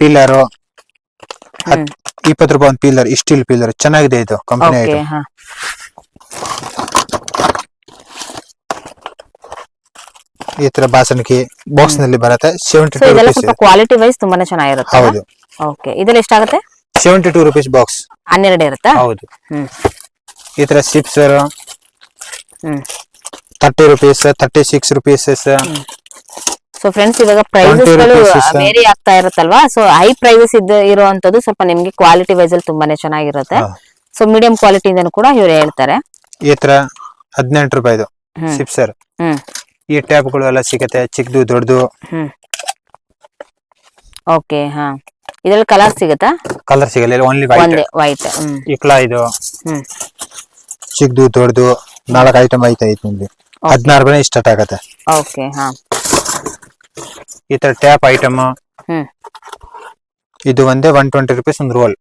ಪೀಲರು 20 ರೂಪಾಯಿ ಒಂದು ಪೀಲರ್. ಸ್ಟೀಲ್ ಪೀಲರ್ ಚೆನ್ನಾಗಿದೆ. ಇದು ಕಂಪನಿ ಐಟಮ್. ಈ ತರ ಬಾಸನ್ಕಿ ಬಾಕ್ಸ್ ನಲ್ಲಿ ಬರುತ್ತೆ. 72 rupees. ಕ್ವಾಲಿಟಿ ವೈಸ್ ತುಂಬಾನೇ ಚೆನ್ನಾಗಿರುತ್ತೆ. ಹೌದು. ಓಕೆ, ಇದೆಲ್ಲ ಎಷ್ಟಾಗುತ್ತೆ? 72 rupees ಬಾಕ್ಸ್. 12 ಇರುತ್ತಾ? ಹೌದು. ಈ ತರ sips 30 rupees, 36 rupees. So friends, ಇವಾಗ ಪ್ರೈಸಸ್ ಗಳು ವೇರಿ ಆಗ್ತಾ ಇರುತ್ತಲ್ವಾ? ಸೊ ಹೈ ಪ್ರೈಸಸ್ ಇರುವಂತದ್ದು ಸ್ವಲ್ಪ ನಿಮ್ಗೆ ಕ್ವಾಲಿಟಿ ವೈಸ್ ಅಲ್ಲಿ ತುಂಬಾನೇ ಚೆನ್ನಾಗಿರುತ್ತೆ. ಸೊ ಮೀಡಿಯಂ ಕ್ವಾಲಿಟಿ ಇಂದನೂ ಕೂಡ ಇವ್ರು ಹೇಳ್ತಾರೆ. ಈ ತರ 18 ರೂಪಾಯಿ ಸಿಪ್ಸರ್. ಈ ಟ್ಯಾಪ್ ಗಳು ಎಲ್ಲ ಸಿಗುತ್ತೆ, ಚಿಕ್ಕದು ದೊಡ್ಡದು. ಓಕೆ, ಹಾ. ಇದ್ರಲ್ಲಿ ಕಲರ್ ಸಿಗುತ್ತಾ? ಕಲರ್ ಸಿಗಲ್ಲ, ಓನ್ಲಿ ವೈಟ್. ಇಕ್ಲಾ ಇದು ಚಿಕ್ಕದು ದೊಡ್ಡದು 4 ಐಟಮ್ ಐತೆ. 16 ರೂಪಾಯಿ ಸ್ಟಾರ್ಟ್ ಆಗತ್ತೆ. ಓಕೆ, ಹಾ. ಈ ತರ ಟ್ಯಾಪ್ ಐಟಮ್. ಇದು ಒಂದೇ 120 rupees ಒಂದು ರೋಲ್.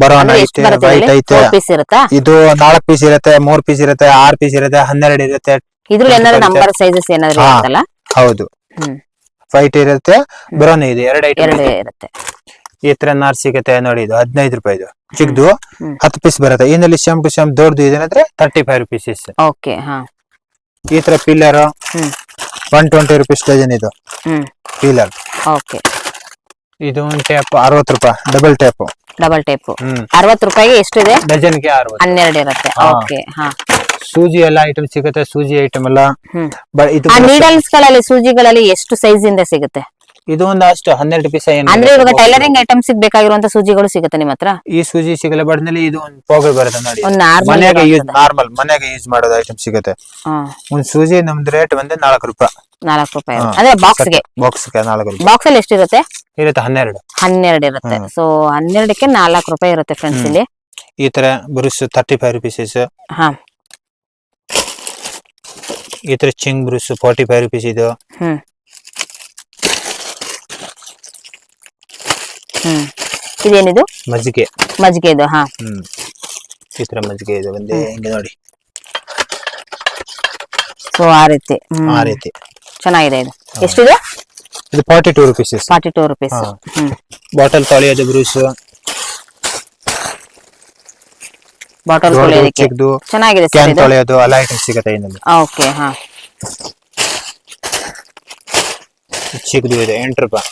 ಬರೋಣ ಐತೆ. ವೈಟ್ ಐತೆ. ಇದು 4 ಪೀಸ್ ಇರುತ್ತೆ, 3 ಪೀಸ್ ಇರುತ್ತೆ, 6 ಪೀಸ್ ಇರುತ್ತೆ, 12 ಇರುತ್ತೆ. ಇದ್ರಲ್ಲಿ ಏನಾದ್ರು ನಂಬರ್ ಸೈಜಸ್ ಏನಾದ್ರು ಇರುತ್ತಲ್ಲ? ಹೌದು. ವೈಟ್ ಇರುತ್ತೆ, ಬ್ರೌನ್ ಇದೆ, 2 ಐಟಮ್ ಇರುತ್ತೆ. ಈ ತರ ನಾರ್ ಸಿಗುತ್ತೆ ನೋಡಿ. ಇದು 15 ರೂಪಾಯಿ. ಚಿಕ್ಕದು 10 ಪೀಸ್ ಬರುತ್ತೆ. ಇನ್ನಲ್ಲಿ ಸೇಮ್ ಟು ಸೇಮ್ ದೊಡ್ಡದು ಇದೇನಂದ್ರೆ 35 rupees. ಓಕೆ, ಹಾ. ಈ ತರ ಪಿಲ್ಲರ್ 120 rupees ಡಜನ್. ಇದು ಪೀಲರ್. ಓಕೆ. ಇದು ಒಂದು ಟ್ಯಾಪ್ 60 ರೂಪಾಯಿ. ಡಬಲ್ ಟೇಪ್ 60 ರೂಪಾಯಿಗೆ ಎಷ್ಟಿದೆ? ಡಜನ್ಗೆ 60. 12 ಇರುತ್ತೆ. ಓಕೆ, ಹಾ. ಸೂಜಿ ಎಲ್ಲ ಐಟಮ್ ಸಿಗುತ್ತೆ. ಸೂಜಿ ಐಟಮ್ ಎಲ್ಲ. ಇದು ನೀಡಲ್ಸ್ ಗಳಲ್ಲಿ ಸೂಜಿಗಳಲ್ಲಿ ಎಷ್ಟು ಸೈಜ್ ಇಂದ ಸಿಗುತ್ತೆ? ಇದು ಒಂದು ಅಷ್ಟು 12 ಪೀಸ್. ಅಂದ್ರೆ ಇವಾಗ ಟೈಲರಿಂಗ್ ಐಟಮ್ಸ್ ಬೇಕಾಗಿರುವಂತ ಸೂಜಿಗಳು ಸಿಗುತ್ತೆ ನಿಮ್ಮ ಹತ್ರ? ಈ ಸೂಜಿ ಸಿಗಲ್ಲ, ಬಡ್ನಲ್ಲಿ ಇದು ಒಂದು ಪೋಗಲ್ ಬರುತ್ತೆ ನೋಡಿ. ಮನೆಗೆ ನಾರ್ಮಲ್ ಮನೆಗೆ ಯೂಸ್ ಮಾಡೋದು ಐಟಮ್ ಸಿಗುತ್ತೆ. ಒಂದ್ ಸೂಜಿ ನಮ್ದು ರೇಟ್ ಬಂದ್ರೆ 4 ರೂಪಾಯಿ. 4 ರೂಪಾಯಿ ಅಂದ್ರೆ ಬಾಕ್ಸ್ಗೆ 4 ರೂಪಾಯಿ. ಬಾಕ್ಸ್ ಅಲ್ಲಿ ಎಷ್ಟಿರುತ್ತೆ? ಇರುತ್ತೆ 12 ಇರುತ್ತೆ. ಸೊ 12ಕ್ಕೆ 4 ರೂಪಾಯಿ ಇರುತ್ತೆ ಫ್ರೆಂಡ್ಸ್ ಇಲ್ಲಿ. ಈ ತರ ಬ್ರಷ್ 35 rupees. ಹಾ. ಈ ತರ ಚಿಂಗ್ ಬ್ರಷ್ 45 rupees. ಇದು ಇದೇನಿದು? ಮಜ್ಜಿಗೆ ಇದು. ಹಾ. ಈ ತರ ಮಜ್ಜಿಗೆ ಇದು ಒಂದೇ ಹಿಂಗೆ ನೋಡಿ. ಸೊ ಆ ರೀತಿ ಚೆನ್ನಾಗಿದೆ. ಇದು ಎಷ್ಟಿದೆ? ಇದು 42 rupees. 42 rupees. ಬಾಟಲ್ ತೊಳೆಯೋದು ಬ್ರಷ್ ಬಾಟಲ್ ತೊಳೆಯೋದಕ್ಕೆ ಚಿಕ್ಕದು ಚೆನ್ನಾಗಿದೆ ಸರ್ ಕ್ಯಾನ್ ಇದು. ತೊಳೆಯೋದು ಎಲ್ಲ ಐಟಮ್ ಸಿಗುತ್ತೆ ಇದರಲ್ಲಿ. ಓಕೆ ಹಾ. ಚಿಕ್ಕದು ಇದೆ 8 ರೂಪಾಯಿ.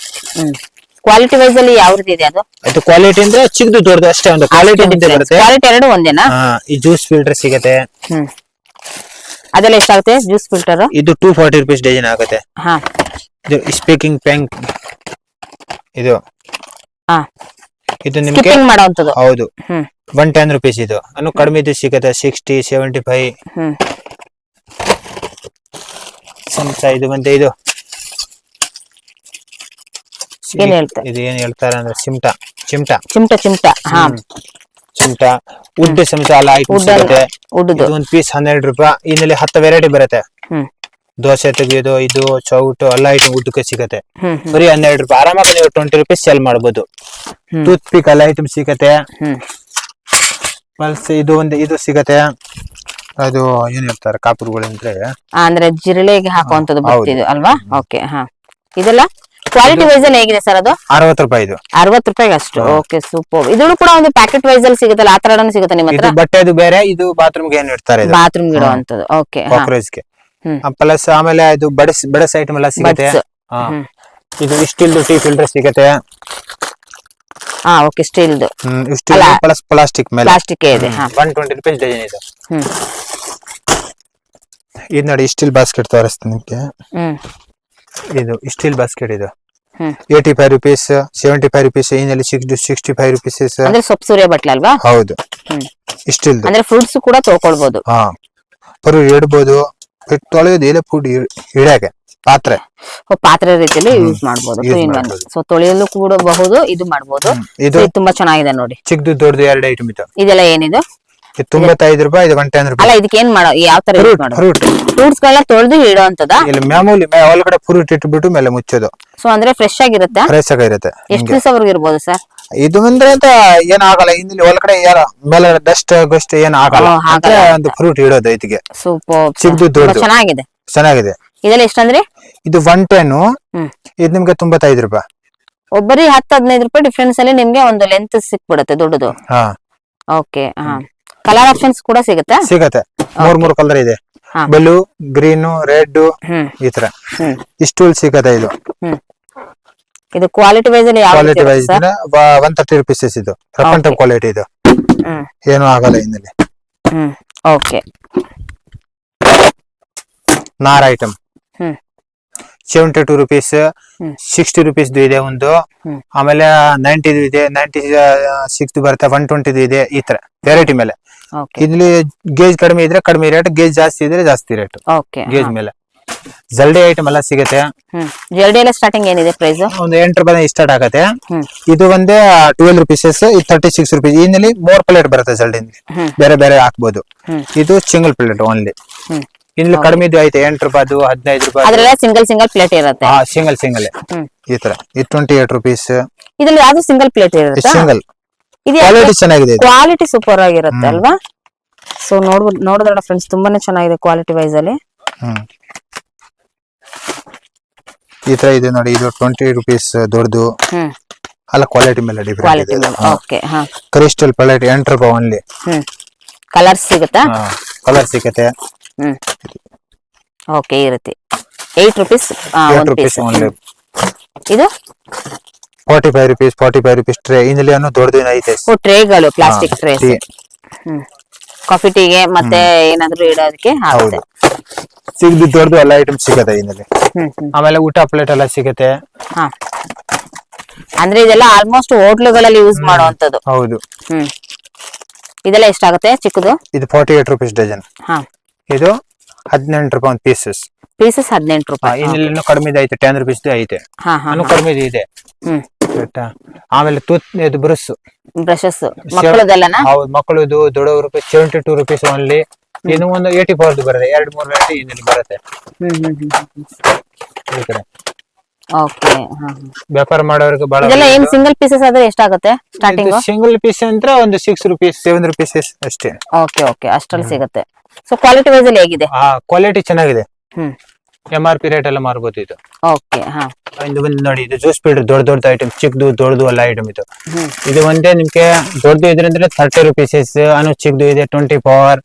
ಕ್ವಾಲಿಟಿ ವೈಸ್ ಅಲ್ಲಿ ಯಾವ್ದು ಇದೆ ಅದು? ಅದು ಕ್ವಾಲಿಟಿ ಅಂದ್ರೆ ಚಿಕ್ಕದು ದೊಡ್ಡದು ಅಷ್ಟೇ, ಒಂದು ಕ್ವಾಲಿಟಿ ಬರುತ್ತೆ. ಕ್ವಾಲಿಟಿ ಎರಡು ಒಂದೇನಾ? ಈ ಜ್ಯೂಸ್ ಫಿಲ್ಟರ್ ಸಿಗುತ್ತೆ. ಅದೆಲ್ಲ ಎಷ್ಟಾಗುತ್ತೆ ಜ್ಯೂಸ್ ಫಿಲ್ಟರ್? ಇದು 240 ರೂಪೀಸ್ ಡಜನ್ ಆಗುತ್ತೆ. ಹಾ. ಇದು ಸ್ಪೀಕಿಂಗ್ ಪೆನ್ ಇದು. ಹಾ. ಇದು ನಿಮ್ಗೆ ಸ್ಕಿಪ್ಪಿಂಗ್ ಮಾಡೋಂತದ್ದು. ಹೌದು. 110 ರೂಪೀಸ್ ಇದು. ಅನ್ನು ಕಡಿಮೆ ಇದು ಸಿಗುತ್ತೆ 60, 75. ಚಮಚ ಇದು ಬಂದೆ ಇದು. ಏನ್ ಹೇಳ್ತಾರೆ? ಇದು ಏನ್ ಹೇಳ್ತಾರೆ ಅಂದ್ರೆ ಚಿಮಟ. ಹಾ. ಚಿಮಟ ಉದ್ದ ಚಮಚ ಎಲ್ಲ ಐಟಮ್ ಸಿಗುತ್ತೆ. ಇದು ಒಂದು ಪೀಸ್ 12 ರೂಪಾಯಿ. ಇದರಲ್ಲಿ 10 ವೆರೈಟಿ ಬರುತ್ತೆ. ದೋಸೆ ತೆಗೆಯೋದು, ಇದು ಚೌಟು ಎಲ್ಲ ಐಟಮ್ ಉದ್ದಕ್ಕೆ ಸಿಗುತ್ತೆ. ಬರೀ 12 ರೂಪಾಯಿ. ಆರಾಮಾಗಿ ನೀವು 20 ರೂಪೀಸ್ ಸೇಲ್ ಮಾಡಬಹುದು. ಟೂತ್ ಪಿಕ್ ಎಲ್ಲ ಐಟಮ್ ಸಿಗುತ್ತೆ. ಪ್ಲಸ್ ಇದು ಸಿಗತ್ತೆ. ಅದು ಏನ್ ಹೇಳ್ತಾರೆ ಕಾಪುರ್ಗಳು ಅಂದ್ರೆ ಜಿರಳೆಗೆ ಹಾಕುವಂತದ್ದು ಬರ್ತಿದ್ದು ಅಲ್ವಾ? ಓಕೆ ಹಾ. ಇದೆಲ್ಲ ಕ್ವಾಲಿಟಿ ವೈಸ್ ಅಲ್ಲಿ ಹೇಗಿದೆ ಸರ್ ಅದು? 60 ರೂಪಾಯಿ ಇದು. 60 ರೂಪಾಯಿಗೆ ಅಷ್ಟು. Okay super. ಇದು ಕೂಡ ಒಂದು ಪ್ಯಾಕೆಟ್ ವೈಸ್ ಅಲ್ಲಿ ಸಿಗುತ್ತಲ್ಲ, ಆ ತರನು ಸಿಗುತ್ತೆ ನಿಮ್ಮ ಹತ್ರ? ಬಟ್ಟೆದು ಬೇರೆ, ಇದು ಬಾತ್ರೂಮ್ ಗೆ ಏನ್ ಇಡ್ತಾರೆ, ಬಾತ್ರೂಮ್ ಇಡುವಂತದ್ದು. ಓಕೆ. ಕಾಕ್ರೋಚ್ ಗೆ. ಪ್ಲಸ್ ಆಮೇಲೆ ಇದು ಬಡಸ್ ಐಟಮ್ ಎಲ್ಲ ಸಿಗುತ್ತೆ. ಇದು ಸ್ಟೀಲ್ ಟೀ ಫಿಲ್ಟರ್ ಸಿಗುತ್ತೆ. ಹಾ ಓಕೆ. ಸ್ಟೀಲ್ದು ಪ್ಲಸ್ ಪ್ಲಾಸ್ಟಿಕ್ ಮೇಲೆ ಪ್ಲಾಸ್ಟಿಕ್ ಇದೆ. 120 ರೂಪೀಸ್ ಡಜನ್ ಇದು. ಇದು ನೋಡಿ ಸ್ಟೀಲ್ ಬಾಸ್ಕೆಟ್ ತೋರಿಸ್ತೀನಿ ನಿಮ್ಗೆ. ಇದು ಸ್ಟೀಲ್ ಬಾಸ್ಕೆಟ್ ಇದು 85 ರೂಪೀಸ್, 75 ರೂಪೀಸ್. ಇದರಲ್ಲಿ 65 ರೂಪೀಸ್. ಅಂದ್ರೆ ಸೊಪ್ಪು ಸೂರ್ಯ ಬಟ್ಲೆ ಅಲ್ವಾ? ಹೌದು. ಸ್ಟೀಲ್ ಅಂದ್ರೆ ಫ್ರೂಟ್ಸ್ ಕೂಡ ತಗೊಳ್ಬಹುದು. ಹಾ, ಪರು ಇಡಬಹುದು. ತೊಳೆಯೋದು ಇಲ್ಲ, ಫುಡ್ ಇಡಕ್ಕೆ ಪಾತ್ರೆ ರೀತಿಯಲ್ಲಿ ಯೂಸ್ ಮಾಡಬಹುದು. ಸೊ ತೊಳೆಯಲು ಕೂಡ ಬಹುದು, ಇದು ಮಾಡಬಹುದು. ಇದು ತುಂಬಾ ಚೆನ್ನಾಗಿದೆ ನೋಡಿ. ಚಿಕ್ಕದು ದೊಡ್ಡದು 2 ಐಟಮ್ ಇದೆ. ಇದೆಲ್ಲ ಏನಿದು? 95 ರೂಪಾಯಿ, ಇದು 110 ರೂಪಾಯಿ. ಅಲ್ಲ, ಇದಕ್ಕೆ ಏನ್ ಮಾಡೋ, ಯಾವ ತರ ಫ್ರೂಟ್ಸ್ ಗಳನ್ನ ತೊಳೆದು ಇಡೋಂತದ? ಇಲ್ಲ, ಮಾಮೂಲಿ ಒಳಗಡೆ ಫ್ರೂಟ್ ಇಟ್ಬಿಟ್ಟು ಮೇಲೆ ಮುಚ್ಚೋದು. ಸೊ ಅಂದ್ರೆ ಫ್ರೆಶ್ ಆಗಿರುತ್ತೆ. ಫ್ರೆಶ್ ಆಗಿರುತ್ತೆ. ಎಷ್ಟು ದಿವಸವರೆಗೂ ಇರ್ಬೋದು ಸರ್? ಇದು ಅಂದ್ರೆ ಏನಾಗಲ್ಲ. ಇಲ್ಲಿ ಒಳಗಡೆ ಮೇಲೆ ಡಸ್ಟ್ ಗೋಸ್ಟ್ ಏನ್ ಆಗಲ್ಲ. ಒಂದು ಫ್ರೂಟ್ ಇಡೋದು ಇದಕ್ಕೆ. ಸೂಪರ್. ಚಿಕ್ಕದು ದೊಡ್ಡದು ಚೆನ್ನಾಗಿದೆ. ಇದೆಲ್ಲ ಎಷ್ಟಂದ್ರೆ? ಇದು 110. ಇದು ನಿಮ್ಗೆ 95 ರೂಪಾಯಿ. ಒಬ್ಬರಿ 10-15 ರೂಪಾಯಿ ಡಿಫ್ರೆನ್ಸ್ ಅಲ್ಲಿ ನಿಮ್ಗೆ ಒಂದು ಲೆಂತ್ ಸಿಕ್ಬಿಡುತ್ತೆ ದೊಡ್ಡದು. ಓಕೆ. ಕಲರ್ ಆಪ್ಷನ್ಸ್ ಕೂಡ ಸಿಗುತ್ತೆ. 3 ಕಲರ್ ಇದೆ. ಬ್ಲೂ, ಗ್ರೀನ್, ರೆಡ್, ಈ ತರ ಇಷ್ಟು ಸಿಗತ್ತೆ. ಇದು ಕ್ವಾಲಿಟಿ ವೈಸ್ ಅಲ್ಲಿ ಕ್ವಾಲಿಟಿ ವೈಸ್ 130 ರೂಪೀಸ್ ಇದು. ರಫ್ ಕ್ವಾಲಿಟಿ ಇದು. ಏನು ಆಗಲ್ಲ ಇದರಲ್ಲಿ. ಓಕೆ. ನಾರ್ ಐಟಮ್ 72 ರೂಪೀಸ್, 60 ರೂಪೀಸ್ ಇದೆ ಒಂದು. ಆಮೇಲೆ 90 ಇದೆ, 96 ಬರುತ್ತೆ, 120 ಇದೆ. ಈ ತರ ವೆರೈಟಿ ಮೇಲೆ. ಇಲ್ಲಿ ಗೇಜ್ ಕಡಿಮೆ ಇದ್ರೆ ಕಡಿಮೆ ರೇಟ್, ಗೇಜ್ ಜಾಸ್ತಿ ಇದ್ರೆ ಜಾಸ್ತಿ ರೇಟ್. ಗೇಜ್ ಮೇಲೆ ಜಲ್ಡಿ ಐಟಮ್ ಎಲ್ಲ ಸಿಗುತ್ತೆ. ಜಲ್ಡಿ ಎಲ್ಲ ಸ್ಟಾರ್ಟಿಂಗ್ ಏನಿದೆ ಪ್ರೈಸ್? ಒಂದು 8 ರೂಪಾಯಿ ಸ್ಟಾರ್ಟ್ ಆಗತ್ತೆ. ಇದು ಒಂದೇ 12 ರೂಪೀಸ್, ಇದು 36 ರೂಪೀಸ್. ಇದರಲ್ಲಿ 3 ಪ್ಲೇಟ್ ಬರುತ್ತೆ ಜಲ್ಡಿ. ಬೇರೆ ಬೇರೆ ಹಾಕ್ಬೋದು. ಇದು ಸಿಂಗಲ್ ಪ್ಲೇಟ್ ಓನ್ಲಿ. ಇಲ್ಲಿ ಕಡಿಮೆ ಐತೆ 8 ರೂಪಾಯಿ, 15 ರೂಪಾಯಿ. ಅದ್ರೆಲ್ಲ ಸಿಂಗಲ್ ಪ್ಲೇಟ್ ಇರುತ್ತೆ. ಸಿಂಗಲ್ ಈ ತರ. ಇದು 28 ರೂಪೀಸ್. ಇದ್ರಲ್ಲಿ ಯಾವ್ದು ಸಿಂಗಲ್ ಪ್ಲೇಟ್ ಇರುತ್ತೆ? ಸಿಂಗಲ್. ಕ್ವಾಲಿಟಿ ಚೆನ್ನಾಗಿದೆ. ಕ್ವಾಲಿಟಿ ಸೂಪರ್ ಆಗಿರುತ್ತೆ ಅಲ್ವಾ? ಸೊ ನೋಡಿದ್ರೆ ಫ್ರೆಂಡ್ಸ್ ತುಂಬಾನೇ ಚೆನ್ನಾಗಿದೆ ಕ್ವಾಲಿಟಿ ವೈಸ್ ಅಲ್ಲಿ. ಈ ತರ ಇದೆ ನೋಡಿ. ಇದು 20 ರೂಪೀಸ್ ದೊಡ್ಡದು. ಅಲ್ಲ, ಕ್ವಾಲಿಟಿ ಮೇಲೆ ಡಿಫರೆಂಟ್ ಇದೆ. ಓಕೆ. ಕ್ರಿಸ್ಟಲ್ ಪ್ಲೇಟ್ 8 ರೂಪಾಯಿ ಓನ್ಲಿ. ಕಲರ್ ಸಿಗುತ್ತಾ? ಕಲರ್ ಸಿಗುತ್ತೆ. ಓಕೆ. ಇರುತ್ತೆ 8 ರೂಪೀಸ್ ಓನ್ಲಿ. ಇದು 45 ರೂಪೀಸ್ ಟ್ರೇ. ಇದರಲ್ಲಿ ದೊಡ್ಡದು ಐತೆ. ಟ್ರೇಗಳು, ಪ್ಲಾಸ್ಟಿಕ್ ಟ್ರೇಸ್. ಕಾಫಿ ಟೀಗೆ ಮತ್ತೆ ಏನಾದ್ರು ಇಡೋದಕ್ಕೆ ಆಗುತ್ತೆ. ಸಿಗದು ದೊಡ್ಡದು ಎಲ್ಲ ಐಟಮ್ ಸಿಗುತ್ತೆ ಇದರಲ್ಲಿ. ಆಮೇಲೆ ಊಟ ಪ್ಲೇಟ್ ಎಲ್ಲ ಸಿಗುತ್ತೆ. ಅಂದ್ರೆ ಇದೆಲ್ಲ ಆಲ್ಮೋಸ್ಟ್ ಹೋಟ್ಲುಗಳಲ್ಲಿ ಯೂಸ್ ಮಾಡುವಂತದ್ದು. ಹೌದು. ಇದೆಲ್ಲ ಎಷ್ಟಾಗುತ್ತೆ ಚಿಕ್ಕದು? ಇದು 48 ರೂಪೀಸ್ ಡಜನ್. ಇದು 18 ರೂಪಾಯಿ ಒಂದು ಪೀಸಸ್ 18 ರೂಪಾಯಿ. ಇನ್ನೂ ಕಡಿಮೆ ಐತೆ, 10 ರೂಪೀಸ್ ಐತೆ. ಕಡಿಮೆ ಇದೆ. ಆಮೇಲೆ ಇದು ಬ್ರಷಸ್ ಮಕ್ಕಳದೆಲ್ಲನಾ? ಹೌದು, ಮಕ್ಕಳದು. ದೊಡ್ಡವರು 72 ರೂಪೀಸ್ ಓನ್ಲಿ. ಇನ್ನು ಒಂದು 84 ಬರುತ್ತೆ. 2-3 ವೆರೈಟಿ ಇದರಲ್ಲಿ ಬರುತ್ತೆ. ಓಕೆ. ವ್ಯಾಪಾರ ಮಾಡೋರಿಗೆ ಬಹಳ. ಇದೆಲ್ಲ ಏನ್ ಸಿಂಗಲ್ ಪೀಸಸ್ ಆದ್ರೆ ಎಷ್ಟಾಗುತ್ತೆ ಸ್ಟಾರ್ಟಿಂಗ್? ಸಿಂಗಲ್ ಪೀಸ್ ಅಂದ್ರೆ ಒಂದು 6 ರೂಪೀಸ್, 7 ರೂಪೀಸ್ ಅಷ್ಟೇ. ಓಕೆ. ಅಷ್ಟರಲ್ಲಿ ಸಿಗುತ್ತೆ. ಸೊ ಕ್ವಾಲಿಟಿ ವೈಸ್ ಅಲ್ಲಿ ಹೇಗಿದೆ? ಕ್ವಾಲಿಟಿ ಚೆನ್ನಾಗಿದೆ. MRP ರೇಟ್ ಎಲ್ಲ ಮಾರ್ಬೋದು ಇದು. ಓಕೆ ಹಾ ಇದು ಒಂದು ನೋಡಿ, ಇದು ಜ್ಯೂಸ್ ಫಿಲ್ಟರ್ ದೊಡ್ಡ ಐಟಮ್, ಚಿಕ್ಕದು ದೊಡ್ಡದು ಎಲ್ಲ ಐಟಮ್ ಇದು. ಹ್ಮ್ ಇದು ಒಂದೇ ನಿಮ್ಗೆ ದೊಡ್ಡದು ಇದ್ರಂದ್ರೆ 30 ರುಪೀಸಸ್, ಚಿಕ್ಕದು ಇದೆ 24,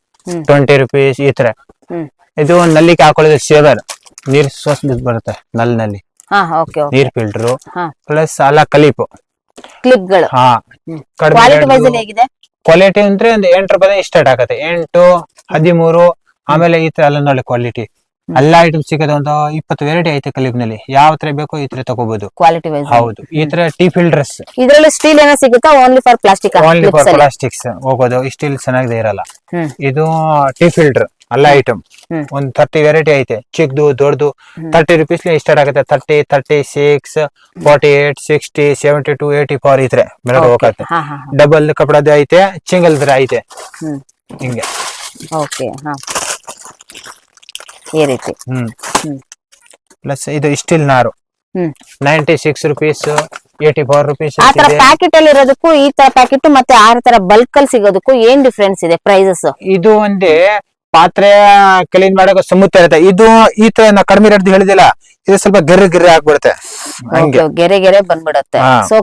20 ರುಪೀಸ್ ಈ ತರ. ಹ್ಮ್ ಇದು ಒಂದು ನಲ್ಲಿಗೆ ಹಾಕೊಳ್ಳೋದು ಸೇವರ್, ನೀರ್ ಸೋಸ್ ಬರುತ್ತೆ ನಲ್ಲಿ, ಹಾ ಓಕೆ ಓಕೆ ನೀರ್ ಫಿಲ್ಟರ್ ಹಾ ಪ್ಲಸ್ ಅಲ್ಲ ಕಲಿಪು. ಕ್ಲಿಪ್ಗಳು ಹಾ ಕ್ವಾಲಿಟಿ ವೈಸ್ ಹೇಗಿದೆ? ಕ್ವಾಲಿಟಿ ಅಂದ್ರೆ ಒಂದು 8 ರೂಪಾಯಿ ಸ್ಟಾರ್ಟ್ ಆಗುತ್ತೆ, 8, 13. ಆಮೇಲೆ ಈ ತರ ಎಲ್ಲ ನೋಡಿ ಕ್ವಾಲಿಟಿ ಎಲ್ಲ ಐಟಮ್ ಸಿಗೋದು. ಒಂದು 20 ವೆರೈಟಿ ಐತೆ ಕಲಿಪ್ ನಲ್ಲಿ, ಯಾವ ತರ ಬೇಕೋ ಈ ತರ ತಗೋಬಹುದು. ಕ್ವಾಲಿಟಿ ವೈಸ್ ಹೌದು, ಈ ತರ ಟೀ ಫಿಲ್ಟರ್ಸ್. ಇದ್ರಲ್ಲಿ ಸ್ಟೀಲ್ ಏನೋ ಸಿಗುತ್ತಾ? Only for plastic? Only for plastics ಹೋಗೋದು, ಸ್ಟೀಲ್ ಚೆನ್ನಾಗಿದೆ ಇರಲ್ಲ. ಇದು ಟೀ ಫಿಲ್ಟರ್ ಎಲ್ಲ ಐಟಮ್ ಒಂದ್ 30 ವೆರೈಟಿ ಐತೆ, ಚಿಕ್ಕದು ದೊಡ್ಡದು. 30 ರುಪೀಸ್ ಸ್ಟಾರ್ಟ್ ಆಗುತ್ತೆ, 30, 36, 48, 60, 72, 84 ಈ ತರ ಬೆಳಗ್ಗೆ ಹೋಗುತ್ತೆ. ಡಬಲ್ ಕಪಡದ ಐತೆ, ಸಿಂಗಲ್ ತರ ಐತೆ ಹಿಂಗೆ. ಓಕೆ ಹಾ ಈ ರೀತಿ. ಪ್ಲಸ್ ಇದು ಸ್ಟೀಲ್ ನಾರು 96 ರುಪೀಸ್, 84 ರುಪೀಸ್. ಆ ತರ ಪ್ಯಾಕೆಟ್ ಅಲ್ಲಿ ಇರೋದಕ್ಕೂ ಈ ತರ ಪ್ಯಾಕೆಟ್ ಮತ್ತೆ ಆ ತರ ಬಲ್ಕ್ ಅಲ್ಲಿ ಸಿಗೋದಕ್ಕೂ ಏನ್ ಡಿಫ್ರೆನ್ಸ್ ಇದೆ ಪ್ರೈಸಸ್? ಇದು ಒಂದೇ ಪಾತ್ರೆ ಕ್ಲೀನ್ ಮಾಡಕ್ಕೆ ಸ್ಮೂತ್ ಇರುತ್ತೆ. ಇದು ಈ ತರ ನಾ ಕಡಿಮೆ ರೇಟ್ ಹೇಳಿದಿಲ್ಲ, ಇದು ಸ್ವಲ್ಪ ಗೆರೆ ಆಗ್ಬಿಡುತ್ತೆ, ಗೆರೆ ಬಂದ್ಬಿಡುತ್ತೆ. ಸೊ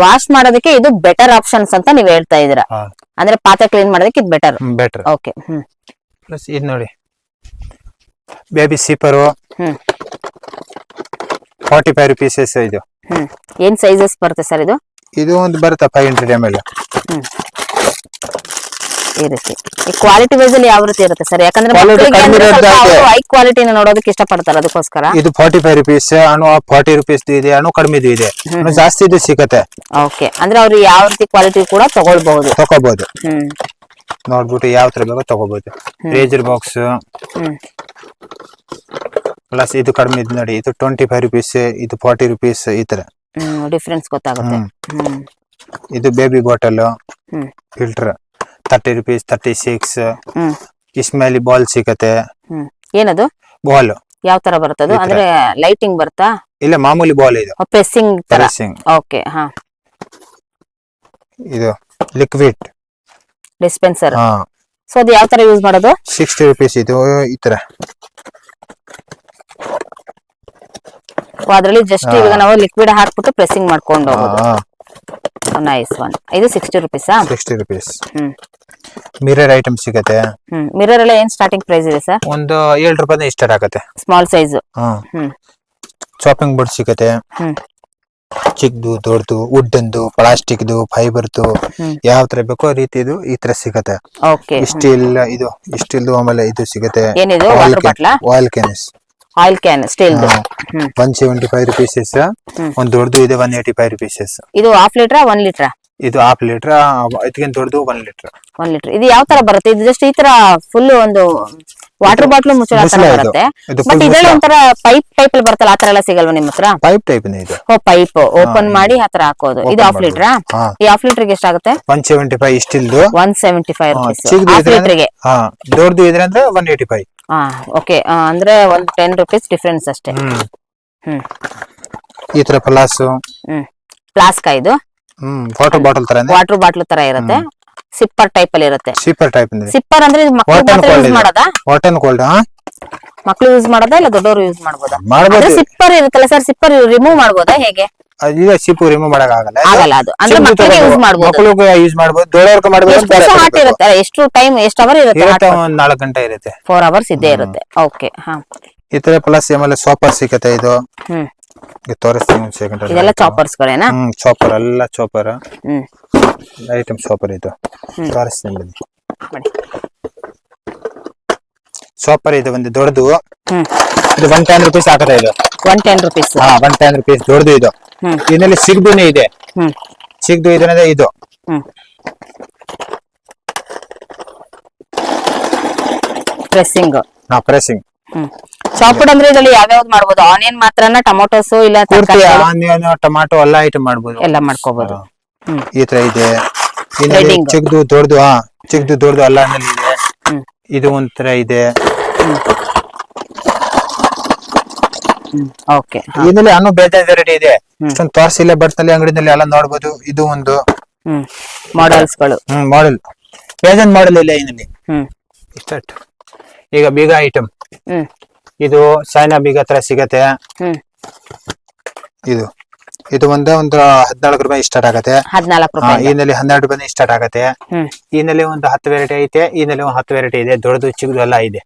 ವಾಶ್ ಮಾಡೋದಕ್ಕೆ ಇದು ಬೆಟರ್ ಆಪ್ಷನ್ಸ್ ಅಂತ ನೀವ್ ಹೇಳ್ತಾ ಇದೀರಾ, ಅಂದ್ರೆ ಪಾತ್ರೆ ಕ್ಲೀನ್ ಮಾಡೋದಕ್ಕೆ ಇದು ಬೆಟರ್. ಓಕೆ ಪ್ಲಸ್ ಇದು ನೋಡಿ, ಬೇಬಿ ಸೀಪರು 45 ರುಪೀಸಸ್. ಇದು ಏನ್ ಸೈಜಸ್ ಬರುತ್ತೆ ಸರ್? ಇದು ಒಂದು ಬರುತ್ತೆ 500 ml. ಈ ರೀತಿ ಕ್ವಾಲಿಟಿ ವೈಸ್ ಅಲ್ಲಿ ಯಾವ ರೀತಿ ಇರುತ್ತೆ ಸರ್? ಯಾಕಂದ್ರೆ ಹೈ ಕ್ವಾಲಿಟಿನ ನೋಡೋದಕ್ಕೆ ಇಷ್ಟಪಡ್ತಾರೆ, ಅದಕ್ಕೋಸ್ಕರ. ಇದು 45 ರುಪೀಸ್, 40 ರುಪೀಸ್ ಇದೆ, ಕಡಿಮೆ ಇದೆ, ಜಾಸ್ತಿ ಇದು ಸಿಗತ್ತೆ. ಓಕೆ, ಅಂದ್ರೆ ಅವ್ರು ಯಾವ ರೀತಿ ಕ್ವಾಲಿಟಿ ಕೂಡ ತಗೊಳ್ಬಹುದು. ನೋಡ್ಬಿಟ್ಟು ಯಾವ ತರ ಬೇಕೋ ತಗೋಬಹುದು. ರೇಜರ್ ಬಾಕ್ಸ್ ಪ್ಲಸ್ ಇದು ಕಡಿಮೆ ಇದೆ ನೋಡಿ, ಇದು 25 ರುಪೀಸ್, ಇದು 40 ರುಪೀಸ್ ಈ ತರ ಡಿಫ್ರೆನ್ಸ್ ಗೊತ್ತಾಗುತ್ತೆ. ಇದು ಬೇಬಿ ಬಾಟಲ್ ಫಿಲ್ಟರ್ 30 ರುಪೀಸ್, 36. ಇಸ್ಮೇಲಿ ಬಾಲ್ ಸಿಗತ್ತೆ. ಏನದು ಬಾಲ್? ಯಾವ ತರ ಬರ್ತದೆ? ಅಂದ್ರೆ ಲೈಟಿಂಗ್ ಬರ್ತಾ? ಇಲ್ಲ, ಮಾಮೂಲಿ ಬಾಲ್ ಇದು, ಪ್ರೆಸ್ಸಿಂಗ್ ತರ. ಓಕೆ ಹಾ ಇದು ಲಿಕ್ವಿಡ್ ಡಿಸ್ಪೆನ್ಸರ್. ಸೊ ಅದು ಯಾವ ತರ ಯೂಸ್ ಮಾಡೋದು? 60 ರುಪೀಸ್ ಇದು ಈ ತರ. ಅದ್ರಲ್ಲಿ ಜಸ್ಟ್ ಇವಾಗ ನಾವು ಲಿಕ್ವಿಡ್ ಹಾಕ್ಬಿಟ್ಟು ಪ್ರೆಸ್ಸಿಂಗ್ ಮಾಡ್ಕೊಂಡು ಹೋಗೋದು. Nice one. ಇದು 60 ರುಪೀಸ್. 60 ರುಪೀಸ್. ಮಿರರ್ ಐಟಮ್ ಸಿಗತ್ತೆ. ಮಿರರ್ ಎಲ್ಲ ಏನ್ ಸ್ಟಾರ್ಟಿಂಗ್ ಪ್ರೈಸ್ ಇದೆ ಸರ್? ಒಂದು 7 ರೂಪಾಯಿ ಸ್ಟಾರ್ಟ್ ಆಗುತ್ತೆ, ಸ್ಮಾಲ್ ಸೈಜ್. ಶಾಪಿಂಗ್ ಬೋರ್ಡ್ ಸಿಗತ್ತೆ, ಚಿಕ್ಕದು ದೊಡ್ಡದು, ವುಡ್ಡಂದು, ಪ್ಲಾಸ್ಟಿಕ್ದು, ಫೈಬರ್ದು, ಯಾವ ತರ ಬೇಕೋ ರೀತಿದು ಈ ತರ ಸಿಗತ್ತೆ. ಸ್ಟೀಲ್ ಸ್ಟೀಲ್ದು. ಆಮೇಲೆ ಇದು ಸಿಗತ್ತೆ, ಆಯಿಲ್ ಕ್ಯಾನ್ ಸ್ಟೀಲ್ 175 ರುಪೀಸಸ್. ಒಂದ್ ದೊಡ್ಡದು ಇದೆ 185 ರುಪೀಸಸ್. ಇದು ಹಾಫ್ ಲೀಟರ್ 1 ಲೀಟರ್? ಇದು ಹಾಫ್ ಲೀಟರ್, ಇದಕ್ಕಿಂತ ದೊಡ್ಡದು 1 ಲೀಟರ್. 1 ಲೀಟರ್. ಇದು ಯಾವ ತರ ಬರುತ್ತೆ? ಇದು ಜಸ್ಟ್ ಈ ತರ ಫುಲ್ ಒಂದು ವಾಟರ್ ಬಾಟ್ಲು ಮುಚ್ಚಳ ತರ ಬರುತ್ತೆ, ಬಟ್ ಇದೆಲ್ಲ ಒಂಥರ ಪೈಪ್ ಟೈಪ್ ಅಲ್ಲಿ ಬರುತ್ತಲ್ಲ, ಆ ತರ ಎಲ್ಲ ಸಿಗಲ್ವಾ ನಿಮ್ಮ ಹತ್ರ? ಪೈಪ್ ಟೈಪ್ ಇದೆ. ಪೈಪ್ ಓಪನ್ ಮಾಡಿ ಆ ತರ ಹಾಕೋದು. ಇದು ಹಾಫ್ ಲೀಟರ್. ಈ ಹಾಫ್ ಲೀಟರ್ ಗೆ ಎಷ್ಟಾಗುತ್ತೆ? 175 ಸ್ಟೀಲ್ದು 175 ರುಪೀಸ್ ಹಾಫ್ ಲೀಟರ್ ಗೆ. ದೊಡ್ಡದು ಇದ್ರೆ ಅಂದ್ರೆ 185. ಓಕೆ, ಅಂದ್ರೆ ಒಂದು 10 ರುಪೀಸ್ ಡಿಫರೆನ್ಸ್ ಅಷ್ಟೇ. ಈ ತರ ಫ್ಲಾಸ್ಕ್ ಇದು ವಾಟರ್ ಬಾಟಲ್ ತರ, ವಾಟರ್ ಬಾಟ್ಲ್ ತರ ಇರುತ್ತೆ, ಸಿಪ್ಪರ್ ಟೈಪ್ ಅಲ್ಲಿ ಇರುತ್ತೆ. ಸಿಪ್ಪರ್ ಅಂದ್ರೆ ಮಕ್ಕಳು ಯೂಸ್ ಮಾಡೋದಾ? ಮಕ್ಕಳು ಯೂಸ್ ಮಾಡೋದಾ ಇಲ್ಲ ದೊಡ್ಡವರು ಯೂಸ್ ಮಾಡಬಹುದಾ? ಸಿಪ್ಪರ್ ಇರುತ್ತಲ್ಲ ಸರ್, ಸಿಪ್ಪರ್ ರಿಮೂವ್ ಮಾಡಬಹುದಾ ಹೇಗೆ? ಸಿಪ್ಪು ರಿಮೂವ್ ಮಾಡಕ್ ಆಗಲ್ಲ, ಅದು ಅಂದ್ರೆ ಮಕ್ಕಳಿಗೆ ಯೂಸ್ ಮಾಡಬಹುದು, ಮಕ್ಕಳಿಗೆ ಯೂಸ್ ಮಾಡಬಹುದು, ದೊಡ್ಡವರಿಗೆ ಮಾಡಬಹುದು. ಹಾಟ್ ಇರುತ್ತೆ ಎಷ್ಟು ಟೈಮ್, ಎಷ್ಟು ಅವರ್ ಇರುತ್ತೆ? 4 ಗಂಟೆ ಇರುತ್ತೆ, 4 ಅವರ್ಸ್ ಇದ್ದೇ ಇರುತ್ತೆ. ಓಕೆ ಹಾ. ಈ ತರ ಪ್ಲಸ್ ಆಮೇಲೆ ಸಾಪರ್ ಸಿಗುತ್ತೆ. ಇದು ತೋರಿಸ್ತೀನಿ ಒಂದು ಸೆಕೆಂಡ್. ಇದೆಲ್ಲ ಚಾಪರ್ಸ್ ಗಳೇನಾ? ಚಾಪರ್ ಎಲ್ಲ ಚಾಪರ್ ಐಟಮ್ ಚಾಪರ್. ಇದು ತೋರಿಸ್ತೀನಿ ಬನ್ನಿ. ಚಾಪರ್ ಇದು ಒಂದು ದೊಡ್ಡದು, ಇದು 110 ರುಪೀಸ್ ಆಗುತ್ತೆ. ಇದು 110 ರುಪೀಸ್. 110 ರುಪೀಸ್ ದೊಡ್ಡದು. ಇದು ಇದರಲ್ಲಿ ಸಿಗ್ದುನೇ ಇದೆ, ಸಿಗ್ದು ಇದನ್ನದೇ ಇದು ಪ್ರೆಸ್ಸಿಂಗ್. ಪ್ರೆಸ್ಸಿಂಗ್. ಚಾಪ್ಡ್ ಅಂದ್ರೆ ಇದರಲ್ಲಿ ಯಾವ್ಯಾವ್ದು ಮಾಡಬಹುದು? ಆನಿಯನ್ ಮಾತ್ರನಾ, ಟೊಮೊಟೊಸ್ ಇಲ್ಲ ಆನಿಯನ್, ಟೊಮ್ಯಾಟೊ ಎಲ್ಲ ಐಟಮ್ ಮಾಡಬಹುದು, ಎಲ್ಲ ಮಾಡ್ಕೋಬಹುದು. ಈ ತರ ಇದೆ. ಚಿಕ್ಕದು ದೊಡ್ಡದು, ಚಿಕ್ಕದು ದೊಡ್ಡದು ಎಲ್ಲ ಇದೆ. ಇದು ಒಂಥರ ಇದೆ. ಇದರಲ್ಲಿ ಅನ್ನೋ ಬೇಜಾನ್ ವೆರೈಟಿ ಇದೆ, ಇಷ್ಟೊಂದು ತೋರಿಸಿಲ್ಲ, ಬಟ್ ನಲ್ಲಿ ಅಂಗಡಿನಲ್ಲಿ ಎಲ್ಲ ನೋಡಬಹುದು. ಇದು ಒಂದು ಮಾಡೆಲ್ಸ್ ಗಳು, ಮಾಡೆಲ್ ಬೇಜಾನ್ ಮಾಡೆಲ್ ಇಲ್ಲ ಇದರಲ್ಲಿ. ಈಗ ಬೀಗ ಐಟಮ್ ಇದು ಸೈನಾ ಬೀಗ ಹತ್ರ ಸಿಗತ್ತೆ. ಇದು ಇದು ಒಂದು 14 ರೂಪಾಯಿ ಸ್ಟಾರ್ಟ್ ಆಗತ್ತೆ. 14 ರೂಪಾಯಿ. ಈನಲ್ಲಿ 12 ರೂಪಾಯಿ ಸ್ಟಾರ್ಟ್ ಆಗತ್ತೆ. ಈನಲ್ಲಿ ಒಂದು 10 ವೆರೈಟಿ ಐತೆ. ಈನಲ್ಲಿ ಒಂದು 10 ವೆರೈಟಿ ಇದೆ. ದೊಡ್ಡದು ಚಿಕ್ಕದು ಎಲ್ಲ ಇದೆ.